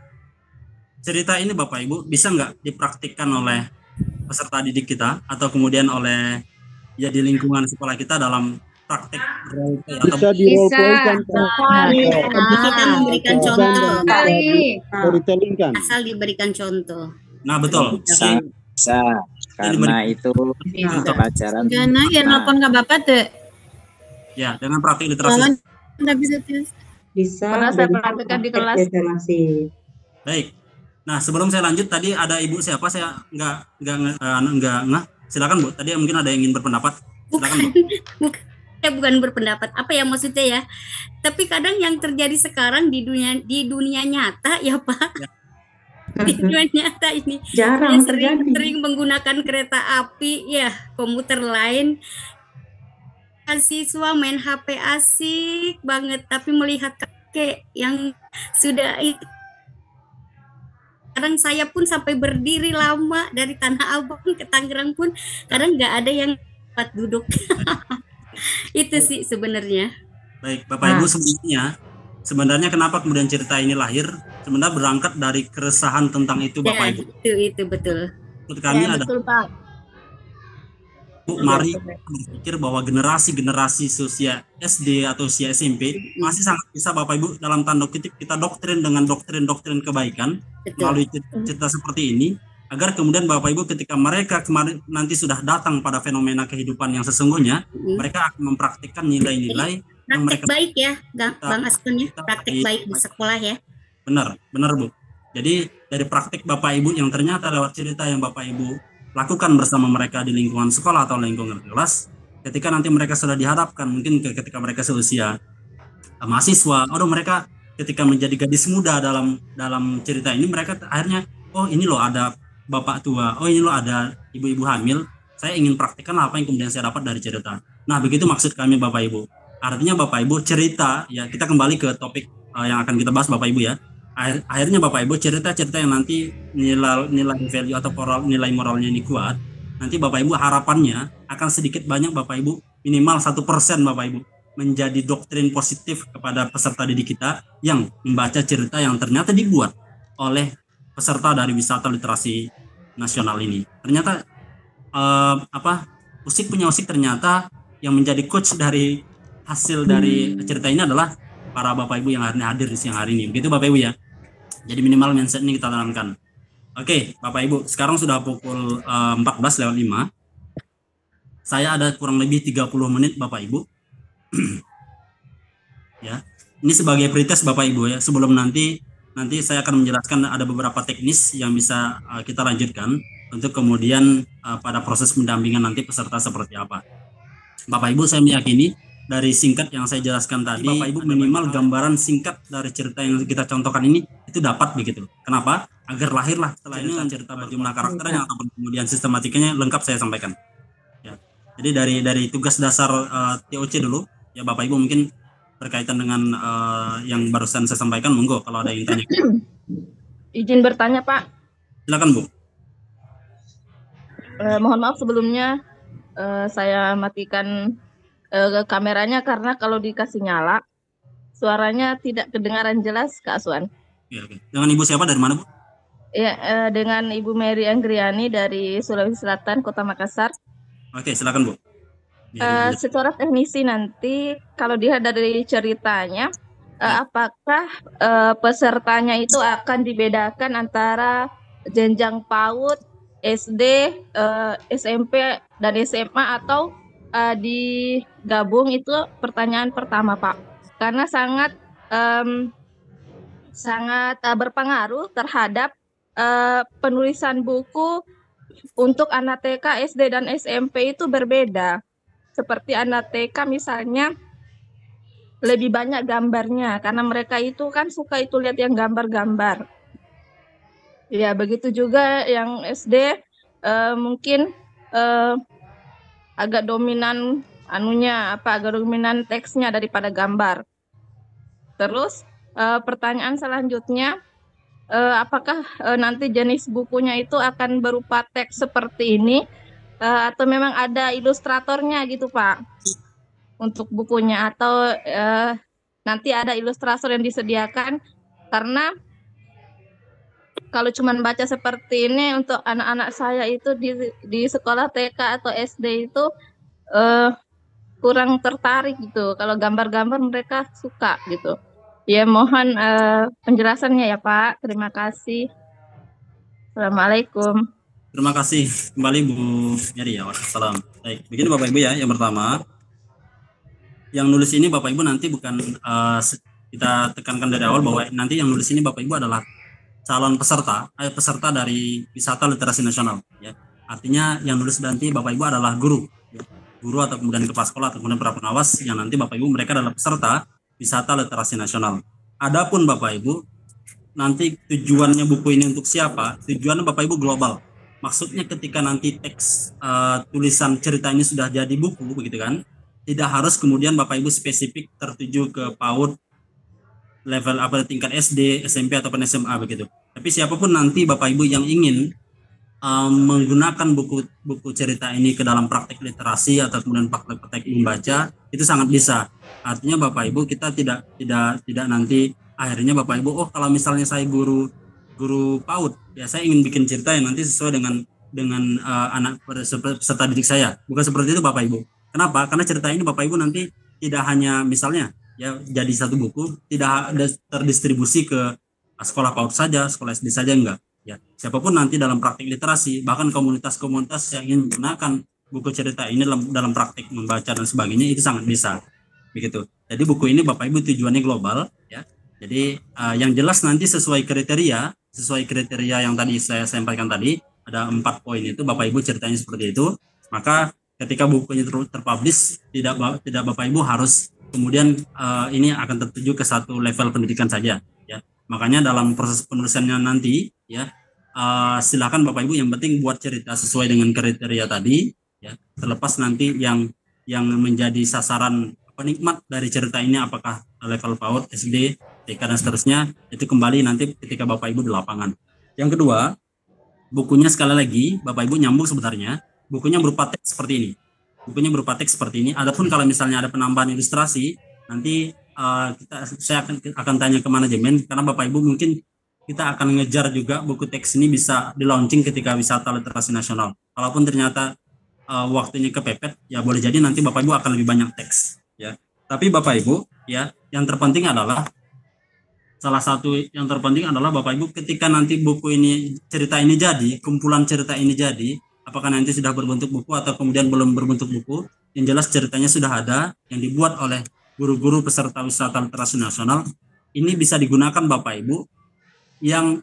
cerita ini Bapak Ibu bisa nggak dipraktikkan oleh peserta didik kita atau kemudian oleh ya di lingkungan sekolah kita dalam praktik role play atau Bisa di role play kan? Kita memberikan contoh. Storytelling kan? Asal diberikan contoh. Nah, betul. Bisa, karena itu pelajaran. Karena ya nelfon ke Bapak tuh. Ya, dengan praktik literasi. Bisa. Pernah saya praktekkan di kelas. Literasi. Baik. Nah, sebelum saya lanjut tadi ada Ibu siapa? Saya enggak. Silakan Bu. Tadi mungkin ada yang ingin berpendapat. Silakan Bu. Bukan berpendapat apa ya maksudnya ya. Tapi kadang yang terjadi sekarang di dunia nyata ya Pak. Ya. Di dunia nyata ini Jarang sering menggunakan kereta api ya, komuter lain. Siswa main HP asik banget, tapi melihat kakek yang sudah itu. Kadang saya pun sampai berdiri lama dari Tanah Abang ke Tangerang pun kadang nggak ada yang dapat duduk. Itu sih sebenarnya. Baik, Bapak Ibu, sebenarnya kenapa kemudian cerita ini lahir? Sebenarnya berangkat dari keresahan tentang itu Bapak Ibu. Itu betul. Menurut kami ada. Betul Pak. Bu, mari berpikir bahwa generasi usia SD atau usia SMP masih sangat bisa Bapak Ibu dalam tanda kutip kita doktrin dengan doktrin kebaikan melalui cerita seperti ini agar kemudian Bapak Ibu ketika mereka kemarin nanti sudah datang pada fenomena kehidupan yang sesungguhnya mereka akan mempraktikkan nilai-nilai yang mereka baik ya Bang Aston ya, praktik baik di sekolah ya. Benar Bu. Jadi dari praktik Bapak Ibu yang ternyata lewat cerita yang Bapak Ibu lakukan bersama mereka di lingkungan sekolah atau lingkungan kelas, ketika nanti mereka sudah dihadapkan mungkin ketika mereka seusia mahasiswa, mereka ketika menjadi gadis muda dalam cerita ini mereka akhirnya ini loh ada bapak tua, ini loh ada ibu-ibu hamil, saya ingin praktikkan apa yang kemudian saya dapat dari cerita. Nah, begitu maksud kami Bapak Ibu. Artinya Bapak Ibu cerita ya, kita kembali ke topik yang akan kita bahas Bapak Ibu ya. Akhirnya Bapak Ibu cerita-cerita yang nanti nilai value atau nilai moralnya ini kuat, nanti Bapak Ibu harapannya akan sedikit banyak Bapak Ibu minimal 1% Bapak Ibu menjadi doktrin positif kepada peserta didik kita yang membaca cerita yang ternyata dibuat oleh peserta dari wisata literasi nasional ini. Ternyata Usik punya Usik ternyata yang menjadi coach dari hasil dari cerita ini adalah para Bapak Ibu yang hadir di siang hari ini. Begitu Bapak Ibu ya. Jadi minimal mindset ini kita tanamkan. Oke, Bapak Ibu, sekarang sudah pukul 14:05. Saya ada kurang lebih 30 menit Bapak Ibu. Ya. Ini sebagai pretest Bapak Ibu ya. Sebelum nanti saya akan menjelaskan ada beberapa teknis yang bisa kita lanjutkan untuk kemudian pada proses pendampingan nanti peserta seperti apa. Bapak Ibu, saya meyakini dari singkat yang saya jelaskan tadi, Bapak Ibu minimal gambaran singkat dari cerita yang kita contohkan ini itu dapat begitu. Kenapa? Agar lahirlah setelah ini cerita bagaimana karakternya ataupun kemudian sistematikanya lengkap saya sampaikan. Ya. Jadi dari tugas dasar TOC dulu, ya Bapak Ibu mungkin berkaitan dengan yang barusan saya sampaikan, monggo kalau ada yang tanya. Izin bertanya Pak. Silakan Bu. Mohon maaf sebelumnya saya matikan kameranya karena kalau dikasih nyala suaranya tidak kedengaran jelas Kak Aswan. Ya, oke. Dengan Ibu siapa dari mana Bu? Ya, dengan Ibu Mary Anggriani dari Sulawesi Selatan, Kota Makassar. Oke, silakan Bu. Secara teknisi nanti kalau dilihat dari ceritanya, apakah pesertanya itu akan dibedakan antara jenjang PAUD, SD, SMP dan SMA atau digabung? Itu pertanyaan pertama Pak, karena sangat berpengaruh terhadap penulisan buku untuk anak TK, SD dan SMP itu berbeda. seperti anak TK misalnya lebih banyak gambarnya karena mereka itu kan suka itu lihat yang gambar-gambar. Ya, begitu juga yang SD mungkin agak dominan agak dominan teksnya daripada gambar. Terus pertanyaan selanjutnya, apakah nanti jenis bukunya itu akan berupa teks seperti ini atau memang ada ilustratornya gitu Pak untuk bukunya, atau nanti ada ilustrator yang disediakan? Karena kalau cuma baca seperti ini untuk anak-anak saya itu di sekolah TK atau SD itu kurang tertarik gitu. Kalau gambar-gambar mereka suka gitu. Ya, mohon penjelasannya ya Pak. Terima kasih. Assalamualaikum. Terima kasih kembali Bu Nyari ya. Waalaikumsalam. Baik, begini Bapak Ibu ya. Yang pertama, yang nulis ini Bapak Ibu nanti bukan kita tekankan dari awal bahwa nanti yang nulis ini Bapak Ibu adalah calon peserta dari wisata literasi nasional ya. Artinya yang nulis nanti Bapak Ibu adalah guru ya. Guru atau kemudian kepala sekolah atau kemudian para pengawas yang nanti Bapak Ibu mereka adalah peserta wisata literasi nasional. Adapun Bapak Ibu nanti tujuannya buku ini untuk siapa? Tujuannya Bapak Ibu global. Maksudnya ketika nanti teks tulisan cerita ini sudah jadi buku begitu kan, tidak harus kemudian Bapak Ibu spesifik tertuju ke PAUD level tingkat SD, SMP ataupun SMA begitu. Tapi siapapun nanti Bapak Ibu yang ingin menggunakan buku cerita ini ke dalam praktek literasi atau kemudian praktek membaca, itu sangat bisa. Artinya Bapak Ibu kita tidak nanti akhirnya Bapak Ibu kalau misalnya saya guru PAUD ya, saya ingin bikin cerita yang nanti sesuai dengan anak peserta didik saya. Bukan seperti itu Bapak Ibu. Kenapa? Karena cerita ini Bapak Ibu nanti tidak hanya misalnya ya jadi satu buku, tidak ada terdistribusi ke sekolah PAUD saja, sekolah SD saja, enggak ya. Siapapun nanti dalam praktik literasi, bahkan komunitas-komunitas yang ingin menggunakan buku cerita ini dalam praktik membaca dan sebagainya, itu sangat bisa begitu. Jadi buku ini Bapak Ibu tujuannya global ya. Jadi yang jelas nanti sesuai kriteria yang tadi saya sampaikan tadi, ada 4 poin itu Bapak Ibu ceritanya seperti itu. Maka ketika bukunya terpublish, tidak Bapak Ibu harus kemudian ini akan tertuju ke satu level pendidikan saja ya. Makanya dalam proses penulisannya nanti ya silakan Bapak Ibu yang penting buat cerita sesuai dengan kriteria tadi ya. Terlepas nanti yang menjadi sasaran penikmat dari cerita ini apakah level PAUD, SD, TK dan seterusnya, itu kembali nanti ketika Bapak Ibu di lapangan. Yang kedua, bukunya sekali lagi Bapak Ibu nyambung sebenarnya, bukunya berupa teks seperti ini. Bukunya berupa teks seperti ini. Adapun kalau misalnya ada penambahan ilustrasi, nanti saya akan tanya ke manajemen, karena Bapak Ibu mungkin kita akan ngejar juga buku teks ini bisa di launching ketika wisata literasi nasional. Kalaupun ternyata waktunya kepepet, ya boleh jadi nanti Bapak Ibu akan lebih banyak teks ya. Tapi Bapak Ibu ya, yang terpenting adalah salah satu yang terpenting adalah Bapak Ibu ketika nanti buku ini, cerita ini jadi, kumpulan cerita ini jadi, apakah nanti sudah berbentuk buku atau kemudian belum berbentuk buku, yang jelas ceritanya sudah ada, yang dibuat oleh guru-guru peserta wisata literasi nasional, ini bisa digunakan Bapak Ibu, yang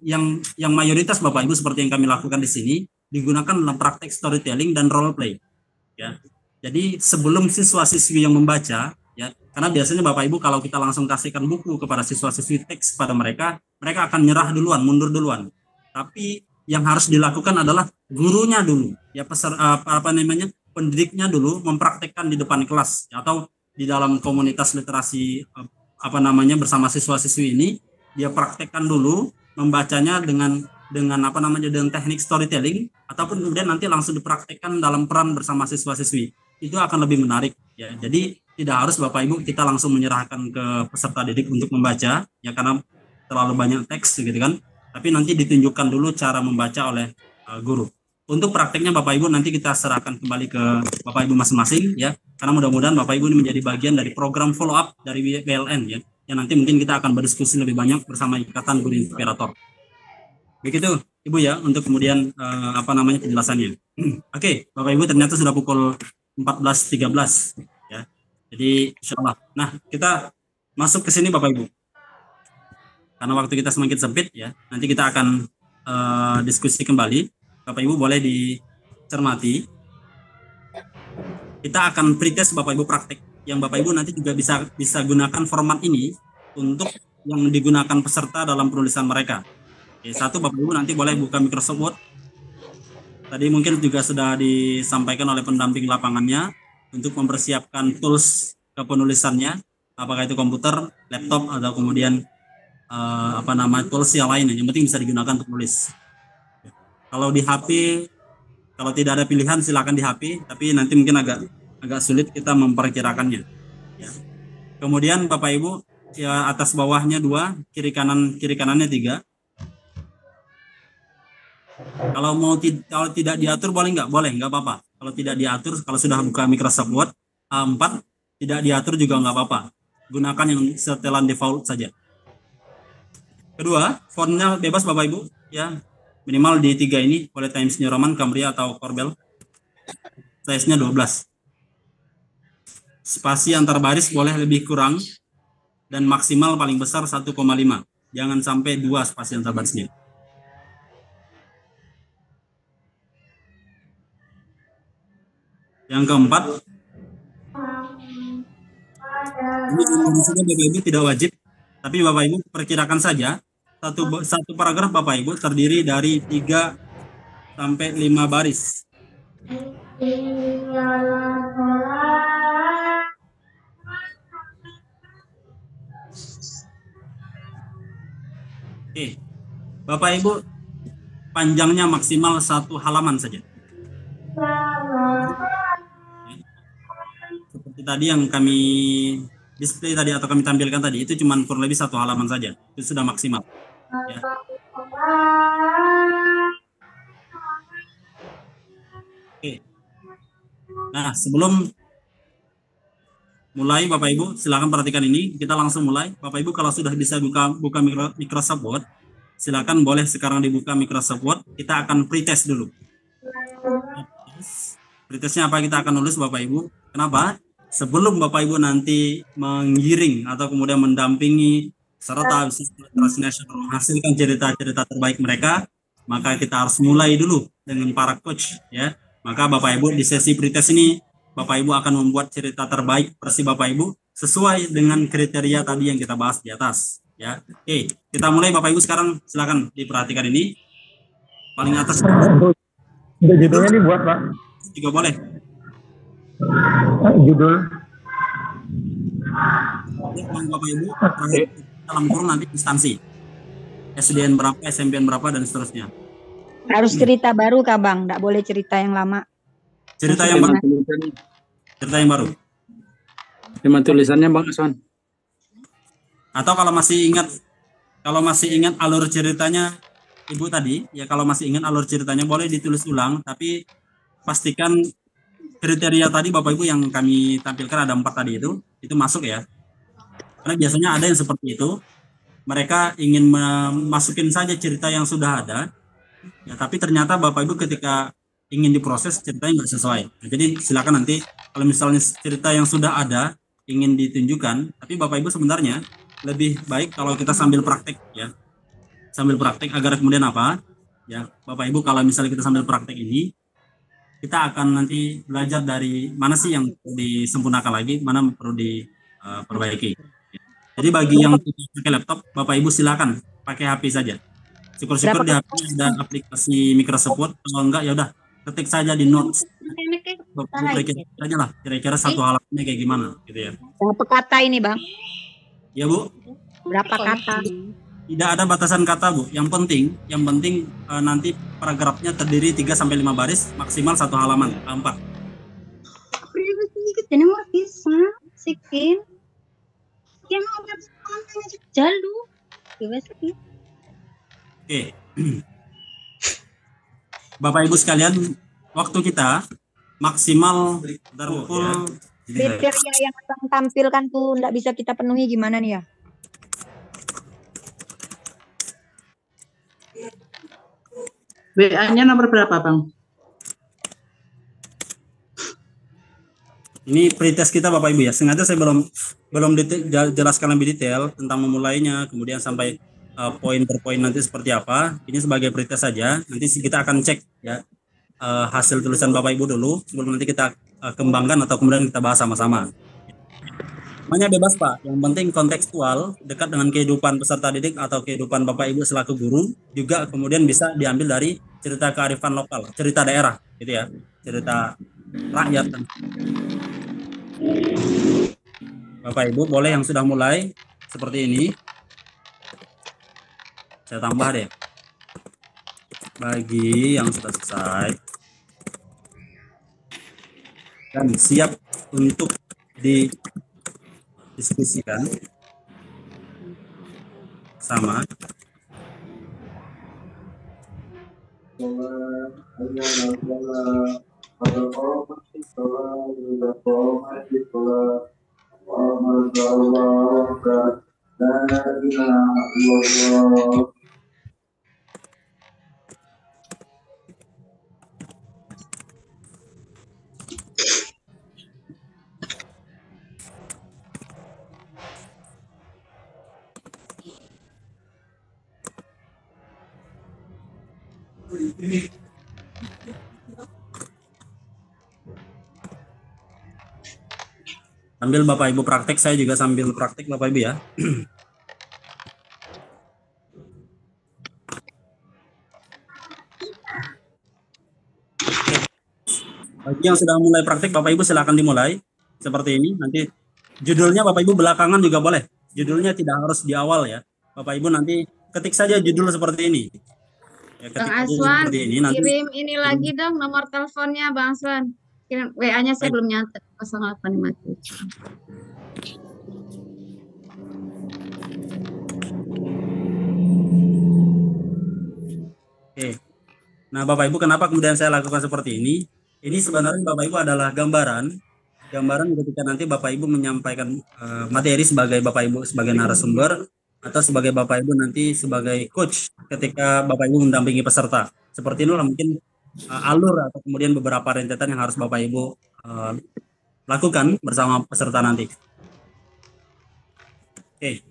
mayoritas Bapak Ibu seperti yang kami lakukan di sini, digunakan dalam praktek storytelling dan role play. Ya. Jadi sebelum siswa-siswi yang membaca, ya, karena biasanya Bapak Ibu kalau kita langsung kasihkan buku kepada siswa-siswi teks pada mereka akan nyerah duluan, mundur duluan. Tapi yang harus dilakukan adalah gurunya dulu, ya pendidiknya dulu mempraktekkan di depan kelas ya, atau di dalam komunitas literasi bersama siswa-siswi ini, dia praktekkan dulu membacanya dengan teknik storytelling, ataupun kemudian nanti langsung dipraktekkan dalam peran bersama siswa-siswi. Itu akan lebih menarik ya. Jadi tidak harus Bapak Ibu kita langsung menyerahkan ke peserta didik untuk membaca ya, karena terlalu banyak teks gitu kan. Tapi nanti ditunjukkan dulu cara membaca oleh guru. Untuk prakteknya Bapak Ibu nanti kita serahkan kembali ke Bapak Ibu masing-masing ya, karena mudah-mudahan Bapak Ibu ini menjadi bagian dari program follow up dari BLN ya, yang nanti mungkin kita akan berdiskusi lebih banyak bersama Ikatan Guru Inspirator. Begitu Ibu ya, untuk kemudian penjelasannya. Oke, Bapak Ibu ternyata sudah pukul 14.13 ya. Jadi insyaallah. Nah, kita masuk ke sini Bapak Ibu. Karena waktu kita semakin sempit ya, nanti kita akan diskusi kembali. Bapak Ibu boleh dicermati. kita akan pretest Bapak Ibu praktek yang Bapak Ibu nanti juga bisa gunakan format ini untuk yang digunakan peserta dalam penulisan mereka. Oke, satu, Bapak Ibu nanti boleh buka Microsoft Word. Tadi mungkin juga sudah disampaikan oleh pendamping lapangannya untuk mempersiapkan tools kepenulisannya, apakah itu komputer, laptop, atau kemudian tools yang lain. Yang penting bisa digunakan untuk tulis. Kalau di HP, kalau tidak ada pilihan silakan di HP, tapi nanti mungkin agak sulit kita memperkirakannya. Ya. Kemudian Bapak Ibu, ya atas bawahnya 2, kiri kanannya 3. Kalau tidak diatur boleh nggak? Boleh, nggak apa-apa. Kalau tidak diatur, kalau sudah buka Microsoft Word A4, tidak diatur juga nggak apa-apa. Gunakan yang setelan default saja. Kedua, fontnya bebas Bapak Ibu, ya minimal di 3 ini, boleh Times New Roman, Cambria atau Corbel. Size-nya 12. Spasi antar baris boleh lebih kurang dan maksimal paling besar 1,5. Jangan sampai 2 spasi antar barisnya. Yang keempat, ini Bapak Ibu tidak wajib, tapi Bapak Ibu perkirakan saja satu paragraf Bapak Ibu terdiri dari 3 sampai 5 baris. Oke, Bapak Ibu panjangnya maksimal 1 halaman saja. Seperti tadi yang kami display tadi atau kami tampilkan tadi, itu cuma kurang lebih 1 halaman saja, itu sudah maksimal. Ya. Oke. Nah, sebelum mulai Bapak Ibu, silakan perhatikan ini. Kita langsung mulai. Bapak Ibu kalau sudah bisa buka Microsoft Word, silakan boleh sekarang dibuka Microsoft Word. Kita akan pretest dulu. Pretestnya apa? Kita akan nulis Bapak Ibu. Kenapa? Sebelum Bapak Ibu nanti menggiring atau kemudian mendampingi serta menghasilkan cerita-cerita terbaik mereka, maka kita harus mulai dulu dengan para coach, ya. Maka Bapak Ibu di sesi pretest ini, Bapak Ibu akan membuat cerita terbaik versi Bapak Ibu sesuai dengan kriteria tadi yang kita bahas di atas, ya. Oke, kita mulai Bapak Ibu sekarang. Silakan diperhatikan ini. Paling atas. Judulnya dibuat, Pak. Juga boleh. Judul. Bapak Ibu, dalam kurung nanti instansi. SDN berapa, SMPN berapa, dan seterusnya. Harus cerita baru Kak Bang, nggak boleh cerita yang lama. Cerita yang baru. Cerita yang baru. Tema tulisannya Bang Aswan. Atau kalau masih ingat alur ceritanya Ibu tadi, ya kalau masih ingat alur ceritanya boleh ditulis ulang, tapi pastikan kriteria tadi Bapak Ibu yang kami tampilkan ada 4 tadi itu masuk ya. Karena biasanya ada yang seperti itu, mereka ingin masukin saja cerita yang sudah ada, ya tapi ternyata Bapak Ibu ketika ingin diproses ceritanya nggak sesuai. Nah, jadi silakan nanti kalau misalnya cerita yang sudah ada ingin ditunjukkan, tapi Bapak Ibu sebenarnya lebih baik kalau kita sambil praktek ya. Sambil praktek agar kemudian apa? Ya, Bapak Ibu kalau misalnya kita sambil praktek ini, kita akan nanti belajar dari mana sih yang perlu disempurnakan lagi, mana perlu diperbaiki. Jadi bagi yang pakai laptop, Bapak Ibu silakan pakai HP saja. Syukur-syukur di HP ada aplikasi Microsoft Word. Kalau enggak ya udah ketik saja di notes. Saja lah, kira-kira 1 halamannya kayak gimana, gitu ya. Berapa kata ini Bang? Ya Bu. Berapa kata? Tidak ada batasan kata Bu. Yang penting nanti paragrafnya terdiri 3 sampai 5 baris, maksimal 1 halaman A4. Ini mau bisa sikin. Yang mau jalu. Oke. Bapak Ibu sekalian, waktu kita maksimal pukul. Kriteria yang Abang tampilkan tuh nggak bisa kita penuhi gimana nih ya? WA-nya nomor berapa, Bang? Ini pretest kita Bapak Ibu ya. Sengaja saya belum jelaskan lebih detail tentang memulainya, kemudian sampai poin per poin nanti seperti apa. Ini sebagai pretest saja. Nanti kita akan cek ya hasil tulisan Bapak Ibu dulu sebelum nanti kita kembangkan atau kemudian kita bahas sama-sama. Semuanya bebas Pak, yang penting kontekstual, dekat dengan kehidupan peserta didik atau kehidupan Bapak Ibu selaku guru, juga kemudian bisa diambil dari cerita kearifan lokal, cerita daerah, gitu ya, cerita rakyat. Bapak Ibu boleh yang sudah mulai seperti ini, saya tambah deh, bagi yang sudah selesai dan siap untuk didiskusikan sama. Sambil Bapak Ibu praktek, saya juga sambil praktek Bapak Ibu ya. Bagi yang sudah mulai praktek, Bapak Ibu silakan dimulai seperti ini. Nanti judulnya Bapak Ibu belakangan juga boleh. Judulnya tidak harus di awal ya. Bapak Ibu nanti ketik saja judul seperti ini. Ya, Bang Aswan, ini, nanti kirim ini lagi dong nomor teleponnya Bang Aswan. Kirim WA-nya saya belum nyatet 0857. Oke. Nah, Bapak Ibu, kenapa kemudian saya lakukan seperti ini? Ini sebenarnya Bapak Ibu adalah gambaran ketika nanti Bapak Ibu menyampaikan materi sebagai Bapak Ibu sebagai narasumber atau sebagai Bapak Ibu nanti sebagai coach ketika Bapak Ibu mendampingi peserta. Seperti inilah mungkin alur atau kemudian beberapa rentetan yang harus Bapak Ibu lakukan bersama peserta nanti. Oke.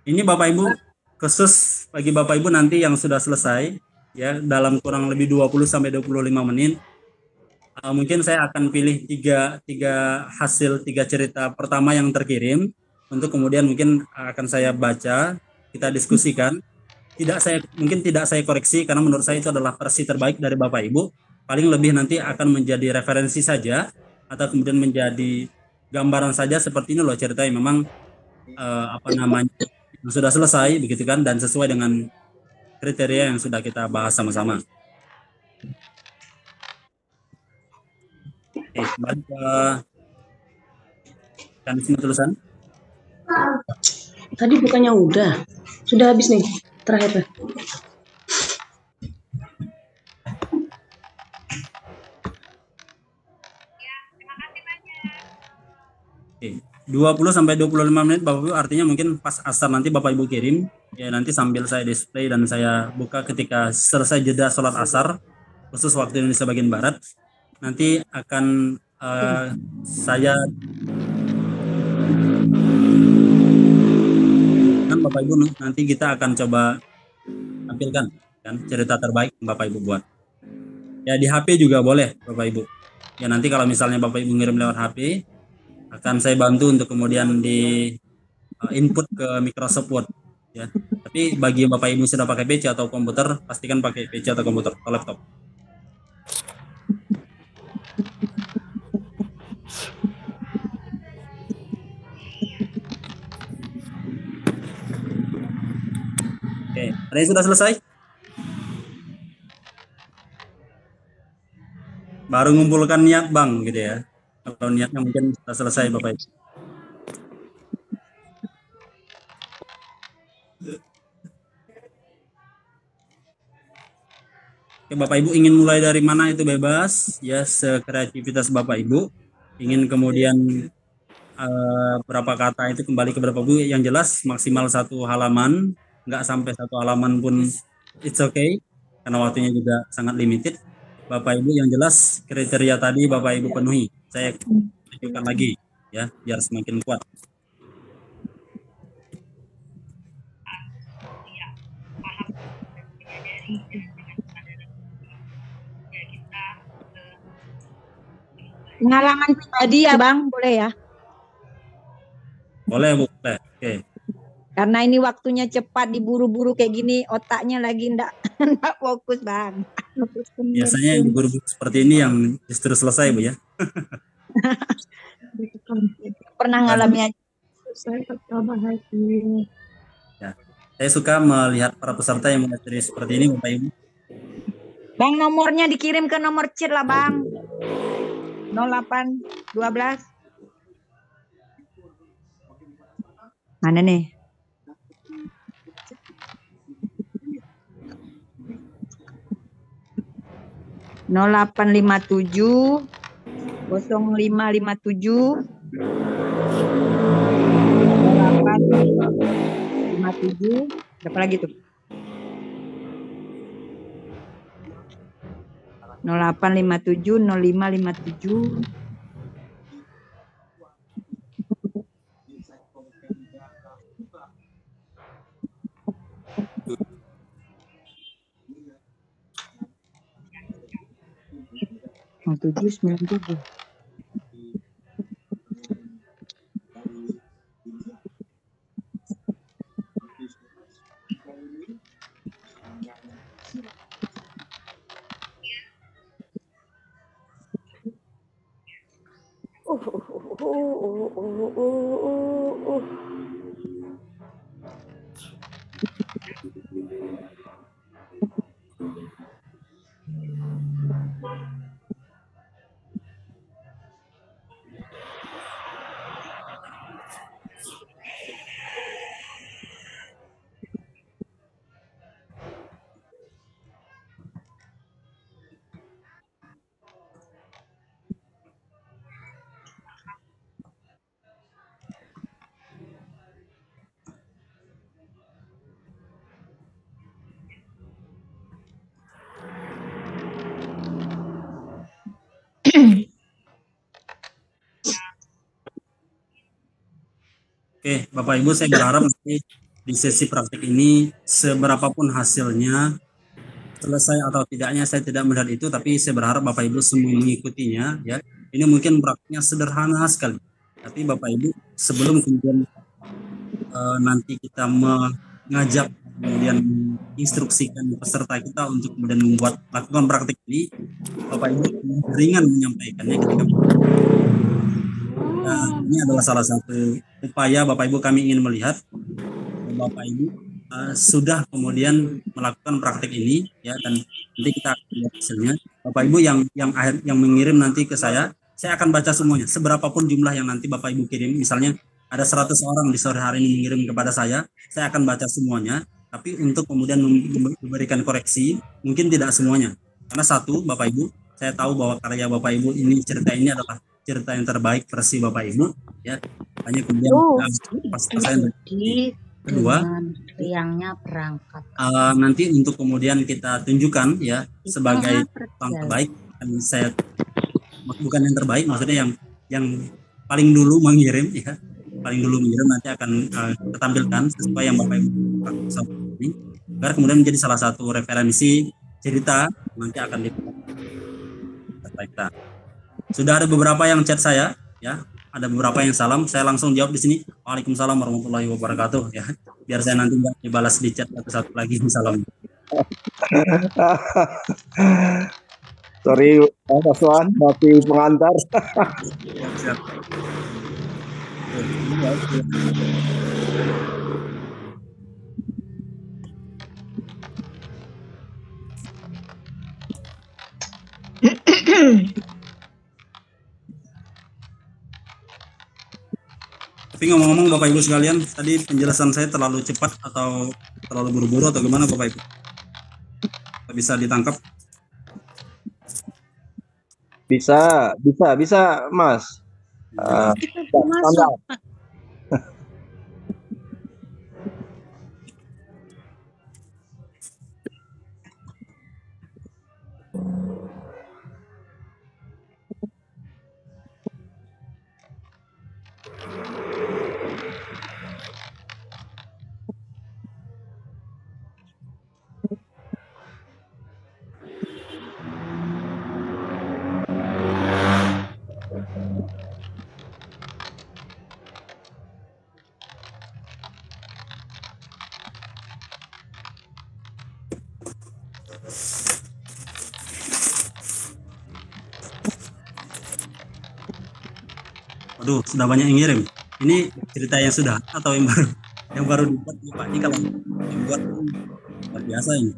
Ini Bapak Ibu khusus bagi Bapak Ibu nanti yang sudah selesai ya dalam kurang lebih 20 sampai 25 menit. Mungkin saya akan pilih tiga cerita pertama yang terkirim untuk kemudian mungkin akan saya baca, kita diskusikan. Mungkin tidak saya koreksi karena menurut saya itu adalah versi terbaik dari Bapak Ibu. Paling lebih nanti akan menjadi referensi saja atau kemudian menjadi gambaran saja seperti ini loh cerita yang memang yang sudah selesai begitu kan, dan sesuai dengan kriteria yang sudah kita bahas sama-sama. Oke, kembali ke mekanisme tulisan. Tadi bukannya sudah habis nih terakhir. Oke, 20 sampai 25 menit Bapak Ibu, artinya mungkin pas asar nanti Bapak Ibu kirim ya, nanti sambil saya display dan saya buka ketika selesai jeda sholat asar khusus waktu Indonesia bagian barat, nanti akan saya kan Bapak Ibu nanti kita akan coba tampilkan kan cerita terbaik Bapak Ibu buat ya, di HP juga boleh Bapak Ibu ya. Nanti kalau misalnya Bapak Ibu ngirim lewat HP, akan saya bantu untuk kemudian di input ke Microsoft Word ya. Tapi bagi Bapak Ibu sudah pakai PC atau komputer, pastikan pakai PC atau komputer atau laptop. Oke, ada yang sudah selesai? Baru ngumpulkan niat Bang gitu ya. Kalau niatnya mungkin sudah selesai Bapak Ibu. Oke, Bapak Ibu ingin mulai dari mana itu bebas ya, sekreativitas Bapak Ibu. Ingin kemudian berapa kata itu kembali ke Bapak Ibu, yang jelas maksimal 1 halaman, nggak sampai 1 halaman pun it's okay karena waktunya juga sangat limited. Bapak Ibu yang jelas kriteria tadi Bapak Ibu penuhi. Saya tunjukkan lagi ya biar semakin kuat. Pengalaman pribadi ya Bang, boleh ya? Boleh, Bu. Boleh. Oke. Karena ini waktunya cepat, diburu-buru kayak gini, otaknya lagi ndak ndak fokus Bang. Biasanya yang guru seperti ini yang justru selesai, Bu ya. Pernah ngalami aja. Ya. Saya suka melihat para peserta yang materi seperti ini, Bapak Ibu. Bang, nomornya dikirim ke nomor chat lah Bang. 0812. Mana nih? Nol 0857 0557 0857. Berapa lagi tuh? 0857 0557. Oh, 797. Oke, Bapak Ibu, saya berharap nanti di sesi praktik ini seberapapun hasilnya, selesai atau tidaknya saya tidak melihat itu, tapi saya berharap Bapak Ibu semua mengikutinya ya. Ini mungkin praktiknya sederhana sekali, tapi Bapak Ibu sebelum kemudian nanti kita mengajak kemudian instruksikan peserta kita untuk kemudian lakukan praktik ini, Bapak Ibu ringan menyampaikannya ketika ini adalah salah satu upaya Bapak Ibu kami ingin melihat Bapak Ibu sudah kemudian melakukan praktik ini ya, dan nanti kita akan lihat hasilnya. Bapak Ibu yang mengirim nanti ke saya akan baca semuanya. Seberapapun jumlah yang nanti Bapak Ibu kirim, misalnya ada 100 orang di sore hari ini mengirim kepada saya akan baca semuanya. Tapi untuk kemudian memberikan koreksi, mungkin tidak semuanya. Karena satu, Bapak Ibu, saya tahu bahwa karya Bapak Ibu ini, cerita ini adalah cerita yang terbaik versi Bapak Ibu ya. Hanya kemudian pas saya kedua riangnya perangkat nanti untuk kemudian kita tunjukkan ya sebagai yang terbaik, dan saya bukan yang terbaik, maksudnya yang paling dulu mengirim ya, paling dulu mengirim nanti akan kita tampilkan sesuai yang Bapak Ibu ini, agar kemudian menjadi salah satu referensi cerita nanti akan kita. Sudah ada beberapa yang chat saya ya, ada beberapa yang salam, saya langsung jawab di sini. Waalaikumsalam warahmatullahi wabarakatuh ya. Biar saya nanti nggak dibalas di chat satu lagi salam. Sorry Mas Wan, masih pengantar. Tapi ngomong-ngomong Bapak Ibu sekalian, tadi penjelasan saya terlalu cepat atau terlalu buru-buru atau gimana Bapak Ibu? Bisa ditangkap? Bisa Mas. Standar. Waduh, sudah banyak yang ngirim. Ini cerita yang sudah atau yang baru? Yang baru dibuat nih, Pak. Ini kalau yang buat luar biasa ini.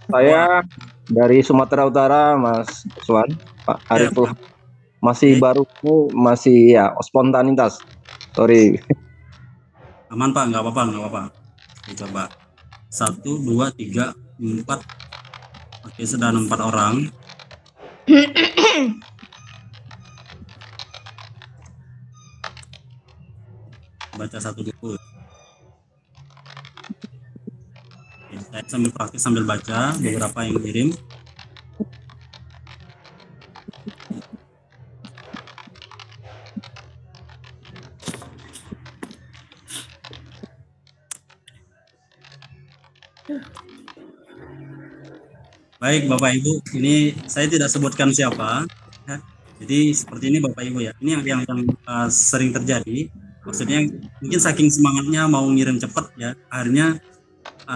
Saya dari Sumatera Utara, Mas Swan, Pak Ariful. Masih baru, masih ya spontanitas. Sorry. Aman Pak, nggak apa-apa. Oke, coba 1, 2, 3, 4. Oke, sudah 4 orang. Baca satu dulu. Oke, saya sambil praktis sambil baca beberapa yang kirim. Baik Bapak Ibu, ini saya tidak sebutkan siapa, ya. Jadi seperti ini Bapak Ibu ya. Ini yang sering terjadi. Maksudnya mungkin saking semangatnya mau ngirim cepat ya, akhirnya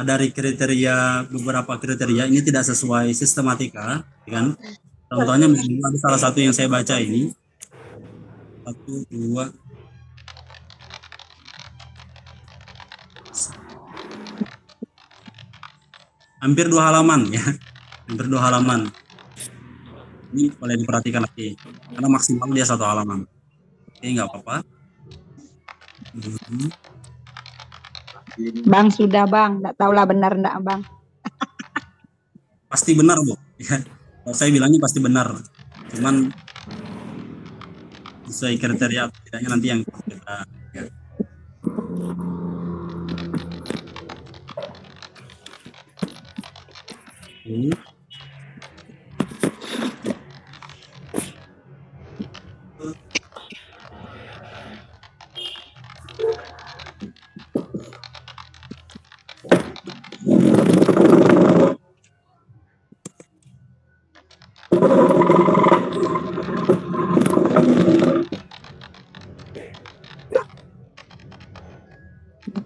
dari kriteria beberapa kriteria ini tidak sesuai sistematika, kan? Contohnya ada salah satu yang saya baca ini 1, 2. Hampir 2 halaman ya. Hampir 2 halaman. Ini boleh diperhatikan lagi karena maksimal dia 1 halaman. Oke, nggak apa-apa. Bang sudah Bang, nggak tahulah benar enggak Bang. Pasti benar Bu. Ya, kalau saya bilangnya pasti benar. Cuman sesuai kriteria atau tidaknya nanti yang kita ya.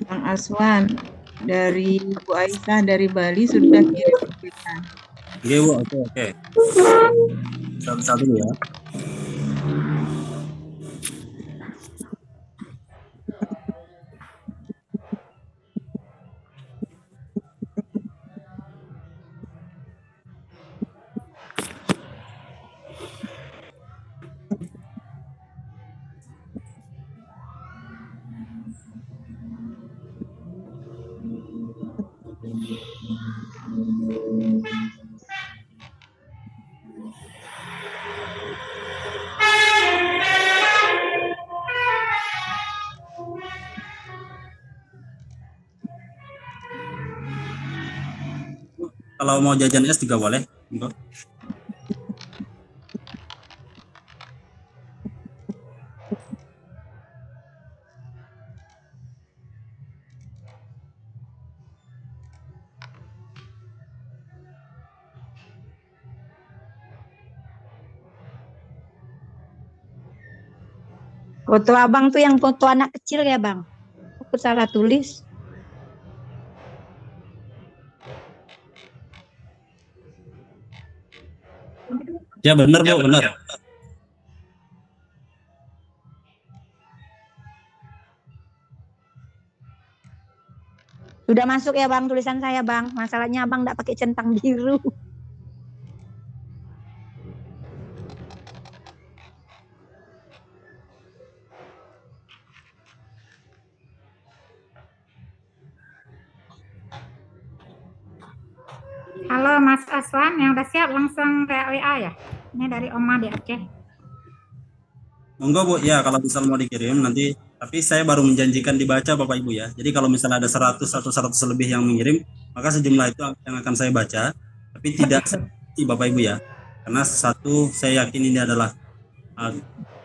Bang Aswan dari Bu Aisyah dari Bali sudah kirim. Oke Bu, oke. Satu-satu ya. Kalau mau jajan es juga boleh. Enggak. Foto abang tuh yang foto anak kecil ya Bang? Aku salah tulis. Ya benar Bu, benar. Sudah masuk ya Bang tulisan saya Bang. Masalahnya Abang enggak pakai centang biru. Halo Mas Aswan, yang udah siap langsung ke WA ya? Ini dari Oma di Aceh. Monggo Bu, ya kalau misal mau dikirim nanti, tapi saya baru menjanjikan dibaca Bapak Ibu ya. Jadi kalau misalnya ada 100 atau 100 lebih yang mengirim, maka sejumlah itu yang akan saya baca, tapi tidak Bapak Ibu ya. Karena satu, saya yakin ini adalah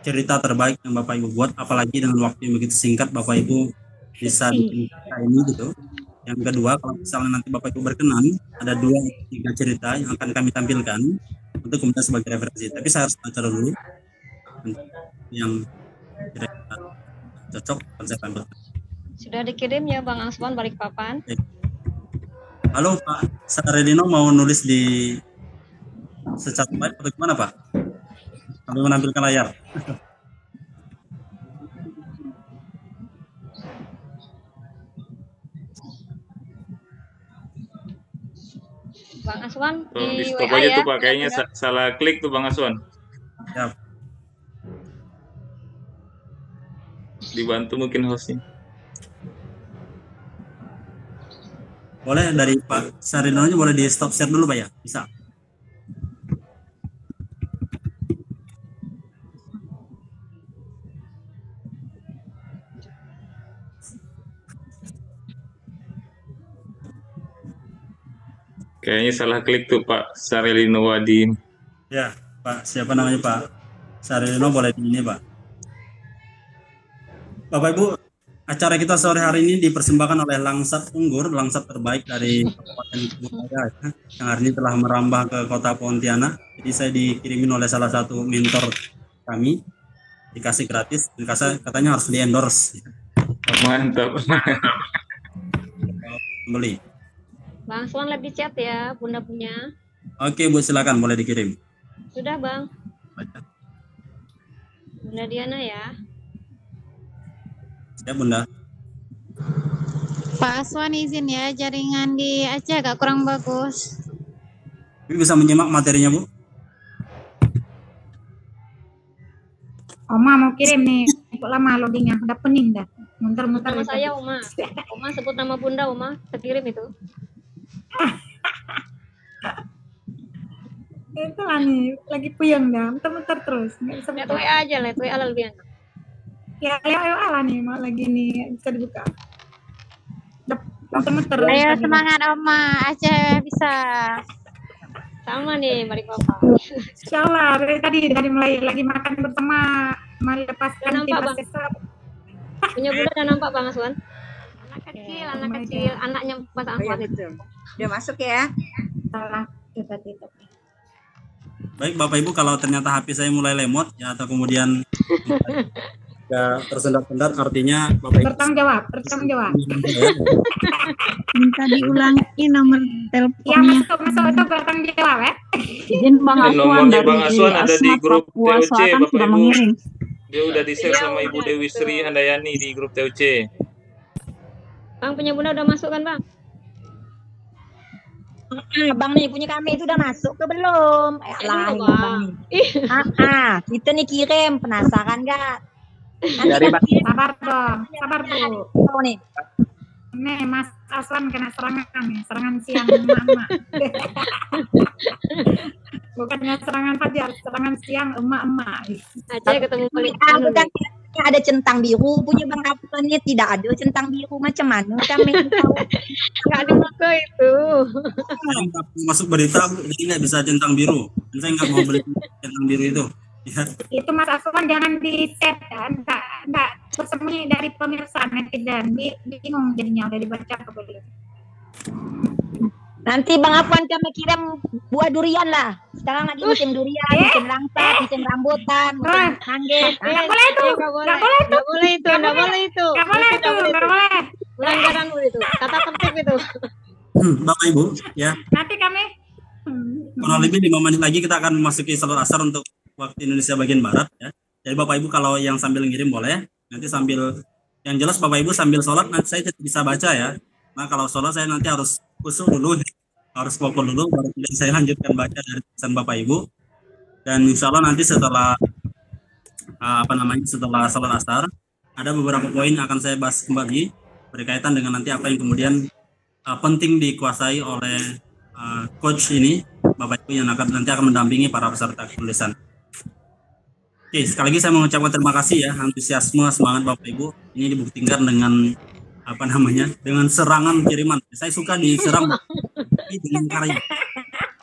cerita terbaik yang Bapak Ibu buat, apalagi dengan waktu yang begitu singkat Bapak Ibu bisa bikin cerita ini gitu. Yang kedua, kalau misalnya nanti Bapak Ibu berkenan, ada 2-3 cerita yang akan kami tampilkan untuk kemudian sebagai referensi. Tapi saya harus baca dulu yang kira-kira cocok akan saya tampilkan. Sudah dikirim ya Bang Aswan Balikpapan. Halo Pak Saredino, mau nulis di secat slide atau gimana Pak? Sambil menampilkan layar. Bang Aswan Tolong di di stop WA aja ya. tuh Pak, kayaknya salah klik tuh Bang Aswan. Siap. Dibantu mungkin hostnya. Boleh dari Pak Sarinonya boleh di stop share dulu Pak ya? Bisa. Kayaknya salah klik tuh Pak Sarelino Wadi. Ya, Pak, siapa namanya Pak Sarino boleh di ini Pak. Bapak Ibu, acara kita sore hari ini dipersembahkan oleh Langsat Unggur, langsat terbaik dari Kabupaten Kutai, yang hari ini telah merambah ke kota Pontianak. Jadi saya dikirimin oleh salah satu mentor kami, dikasih gratis, katanya harus di endorse. Mantap. Beli. Bang Aswan lihat di chat ya, Bunda punya. Oke Bu, silakan boleh dikirim. Sudah Bang. Bunda Diana ya. Siap Bunda. Pak Aswan izin ya, jaringan di Aceh agak kurang bagus. Bisa menyimak materinya Bu? Oma mau kirim nih, kok lama loadingnya, udah pening dah. Muter-muter. Nama saya Oma. Oma sebut nama Bunda Oma, terkirim itu. Itu lah nih, lagi puyeng dah, muter-muter terus. Lihat WA aja, lihat WA lebih enak. Ya, lah nih, mau lagi nih, bisa dibuka. Muter-muter. Ayo semangat Oma, Aceh bisa. Sama nih, mari Papa. Insyaallah, dari mulai lagi makan bersama, melepaskan nampak, Bang. Punya Bunda udah nampak Bang Aswan? Anak kecil, anaknya Mas Aswan itu. Udah masuk ya? Salah, coba. Baik Bapak Ibu, kalau ternyata HP saya mulai lemot ya atau kemudian ya tersendat-sendat, artinya Bapak Ibu bertanggung jawab. Minta diulangi nomor teleponnya. Yang masuk itu bertanggung jawab ya. Izin Bang Aswan Nomornya dari Bang Aswan ada di Asmat grup Papua TOC Selatan Bapak sudah Ibu. mengirim. Dia udah di-share sama Ibu Dewi Sri Handayani di grup TOC. Bang punya Bunda udah masuk kan Bang? Bang nih punya kami itu udah masuk ke belum? Lah, Bang. Kita nih kirim, penasaran enggak? Sabar dong, Oh nih. Nih Mas Aswan kena serangan siang emak-emak. Bukannya serangan fajar, serangan siang emak-emak. Aja ketemu paling bukan ada centang biru, punya Bang Aswannya tidak ada centang biru, macam mana kami tahu? Nggak dibuka itu. Masuk berita jadi nggak bisa centang biru. Dan saya nggak mau beli centang biru itu. Ya. Itu Mas Aswan jangan di-set, enggak bersembunyi dari pemirsa netizen. Bingung jadinya udah dibaca ke belum. Nanti Bang Afwan kami kirim buah durian lah. Sekarang lagi musim durian, musim langsat, musim rambutan, musim manggis. Nggak boleh itu. Nggak boleh itu. Pelanggaran itu. Kata tertib itu. Bapak Ibu, ya. Nanti kami kurang lebih 5 menit lagi kita akan memasuki salat asar untuk waktu Indonesia bagian barat ya. Jadi Bapak Ibu kalau yang sambil ngirim boleh. Nanti sambil yang jelas Bapak Ibu sambil sholat nanti saya tidak bisa baca ya. Nah kalau sholat saya nanti harus kusuk dulu, harus fokus dulu, baru kemudian saya lanjutkan baca dari pesan Bapak Ibu. Dan insya Allah nanti setelah setelah salat asar ada beberapa poin yang akan saya bahas kembali berkaitan dengan nanti apa yang kemudian penting dikuasai oleh coach ini Bapak Ibu yang nanti akan mendampingi para peserta tulisan. Oke, sekali lagi saya mengucapkan terima kasih ya, antusiasme semangat Bapak Ibu ini dibuktikan dengan dengan serangan kiriman. Saya suka diserang dengan karya,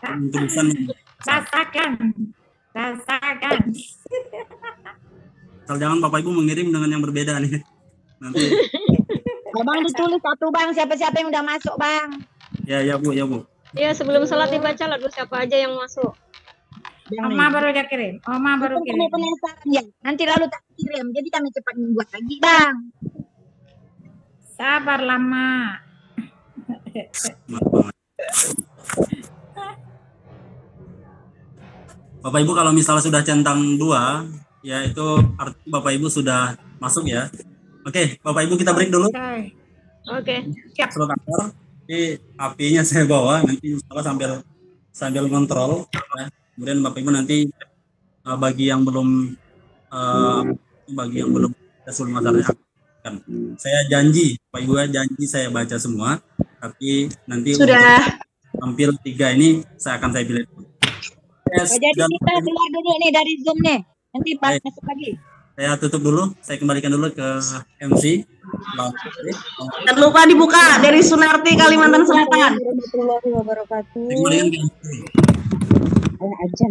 dengan tulisan. Rasakan. Asal jangan Bapak Ibu mengirim dengan yang berbeda nih. Nanti. Bang ditulis satu Bang, siapa-siapa yang udah masuk Bang. Ya Bu. Ya sebelum sholat dibaca lah dulu siapa aja yang masuk. Oma baru dia kirim. Oma baru kirim. Penasaran ya. Nanti lalu tak kirim. Jadi kami cepat membuat lagi Bang. Sabar lama. Bapak Ibu kalau misalnya sudah centang 2, ya itu artinya Bapak Ibu sudah masuk ya. Oke, Bapak Ibu kita break dulu. Oke. Salat asar. Ini apinya saya bawa nanti insyaallah sambil sambil kontrol. Ya. Kemudian Bapak Ibu nanti bagi yang belum Rasul Mazharnya, saya janji, Pak Ibu janji saya baca semua, tapi nanti Sudah. Tampil 3 ini saya pilih. Jadi kita keluar dulu nih dari Zoom nih. Nanti pas masuk lagi. Saya tutup dulu, saya kembalikan dulu ke MC. Jangan lupa dibuka dari Sunarti Kalimantan Selatan. Warahmatullahi wabarakatuh.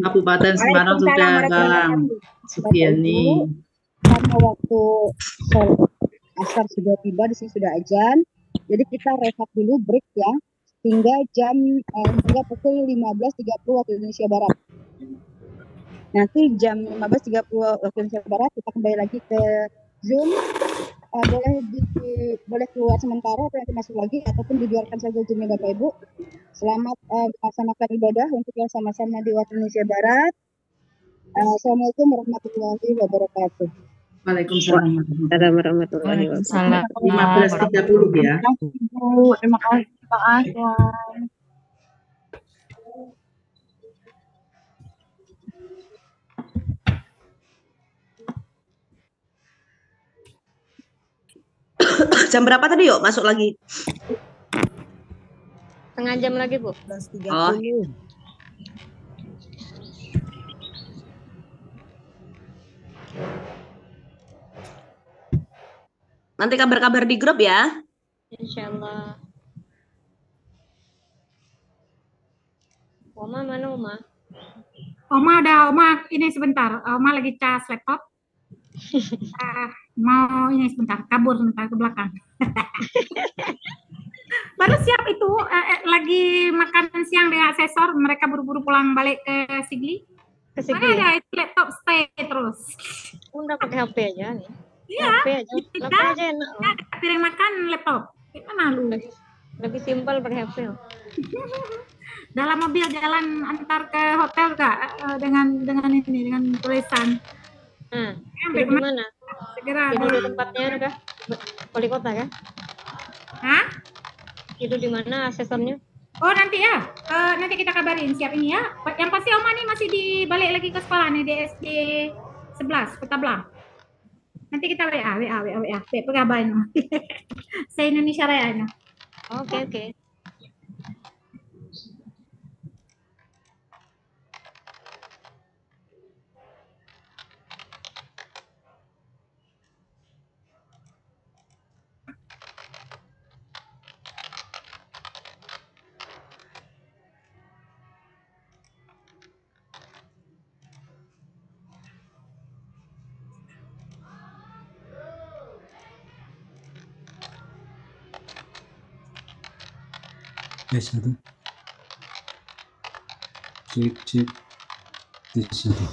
Kabupaten Semarang sudah Bang Sufiani. Karena waktu asar sudah tiba, di sini sudah azan. Jadi kita rehat dulu, break ya, hingga pukul 15.30 waktu Indonesia Barat. Nanti jam 15.30 waktu Indonesia Barat kita kembali lagi ke Zoom. Boleh keluar sementara atau nanti masuk lagi, ataupun dibiarkan saja Zoomnya Bapak Ibu. Selamat melaksanakan ibadah untuk yang sama-sama di waktu Indonesia Barat. Assalamualaikum warahmatullahi wabarakatuh. Waalaikumsalam warahmatullahi wabarakatuh. 15.30 ya. Terima kasih Pak Aswan. Jam berapa tadi yuk masuk lagi? Setengah jam lagi, Bu. 11.30. Oh. Nanti kabar-kabar di grup ya. Insyaallah. Oma mana Oma? Oma ini sebentar. Oma lagi cas laptop. Mau ini sebentar, kabur sebentar ke belakang. Baru siap itu, lagi makan siang dengan asesor. Mereka buru-buru pulang balik ke Sigli. Mana ada itu laptop stay terus. Udah pakai HP aja nih. Iya. HP aja enak. Ada piring makan laptop. Gimana lu? Lebih simpel pakai HP. Dalam mobil jalan antar ke hotel Kak, dengan tulisan. Tidur di mana? Segera tidur di tempatnya kah? Wali kota kah? Hah? Tidur di mana asesornya? Oh nanti ya, nanti kita kabarin siap ini ya. Yang pasti Oma nih masih dibalik lagi ke sekolah nih di SD 11 Kota Blang. Nanti kita WA kabarin. Saya Indonesia Raya. Oke. Satu. Cek. Di sini.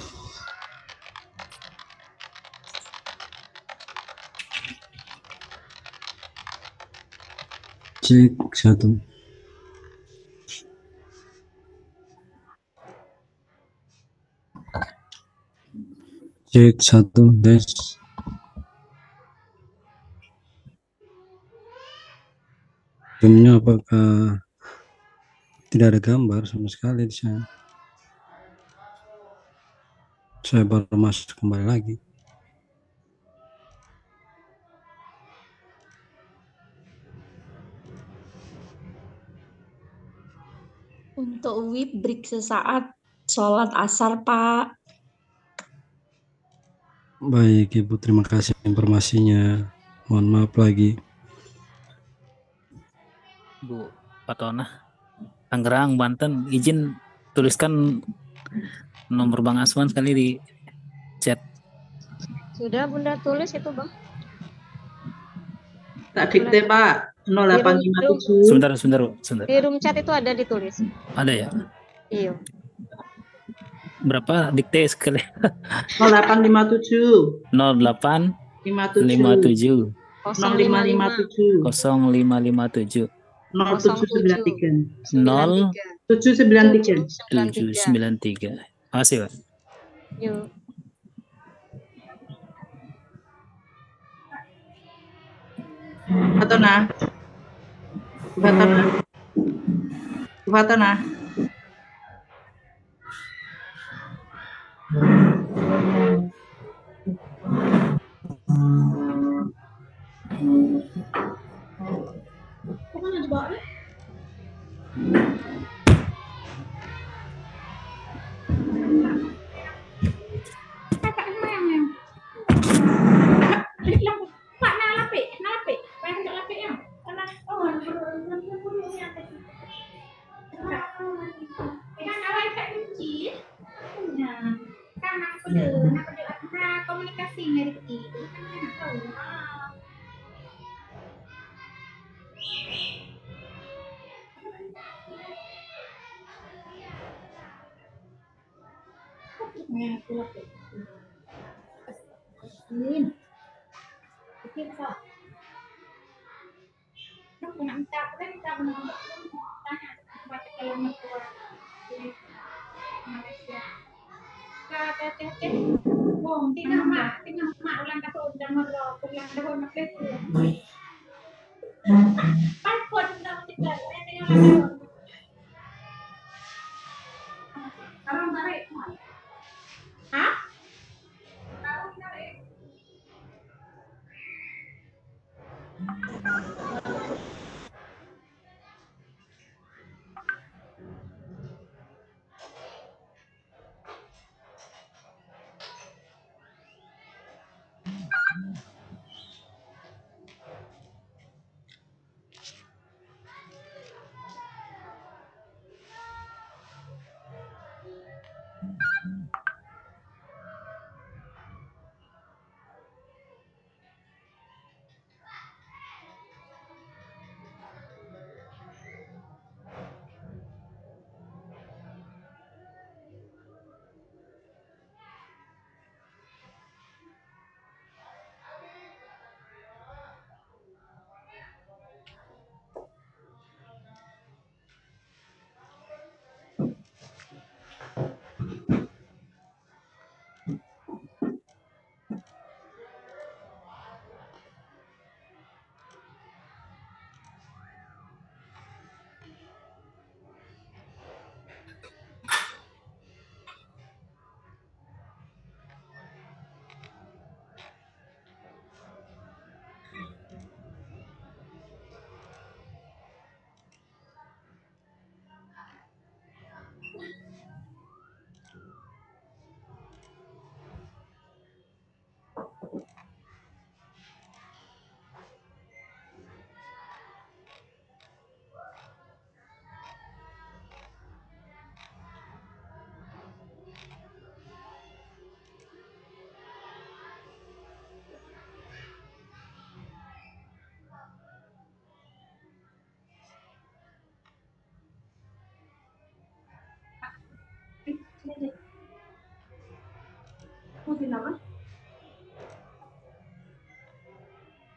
Cek 1. Cek 1 des. Zoom-nya apakah tidak ada gambar sama sekali di sana? Saya baru masuk kembali lagi. Untuk WIB break sesaat sholat asar, Pak. Baik Ibu, terima kasih informasinya. Mohon maaf lagi. Bu Patona, Tangerang, Banten, izin tuliskan nomor Bang Aswan sekali di chat. Sudah Bunda tulis itu Bang. Tak dikte Pak, 0857. Sebentar. Di room chat itu ada ditulis. Ada ya? Iya. Berapa dikte sekali? 0857. 0857. 0557. 0557. 0793. 0793. Makasih, Pak. Yuk. Fatona. Nah, komunikasinya Riki. Kan nggak tahu. Tingnan mak ulang tahun dan ulang tahun mak itu. Passport udah tinggal, tinggal ulang tahun. Sekarang tarik. Hah? Sekarang tarik.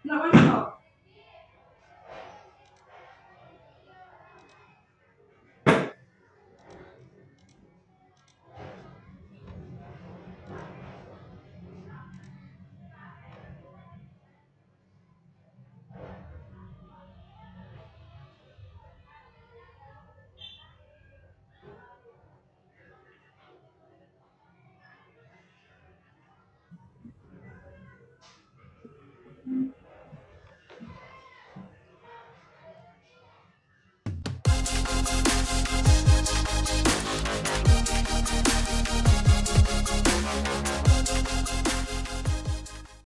Kenapa?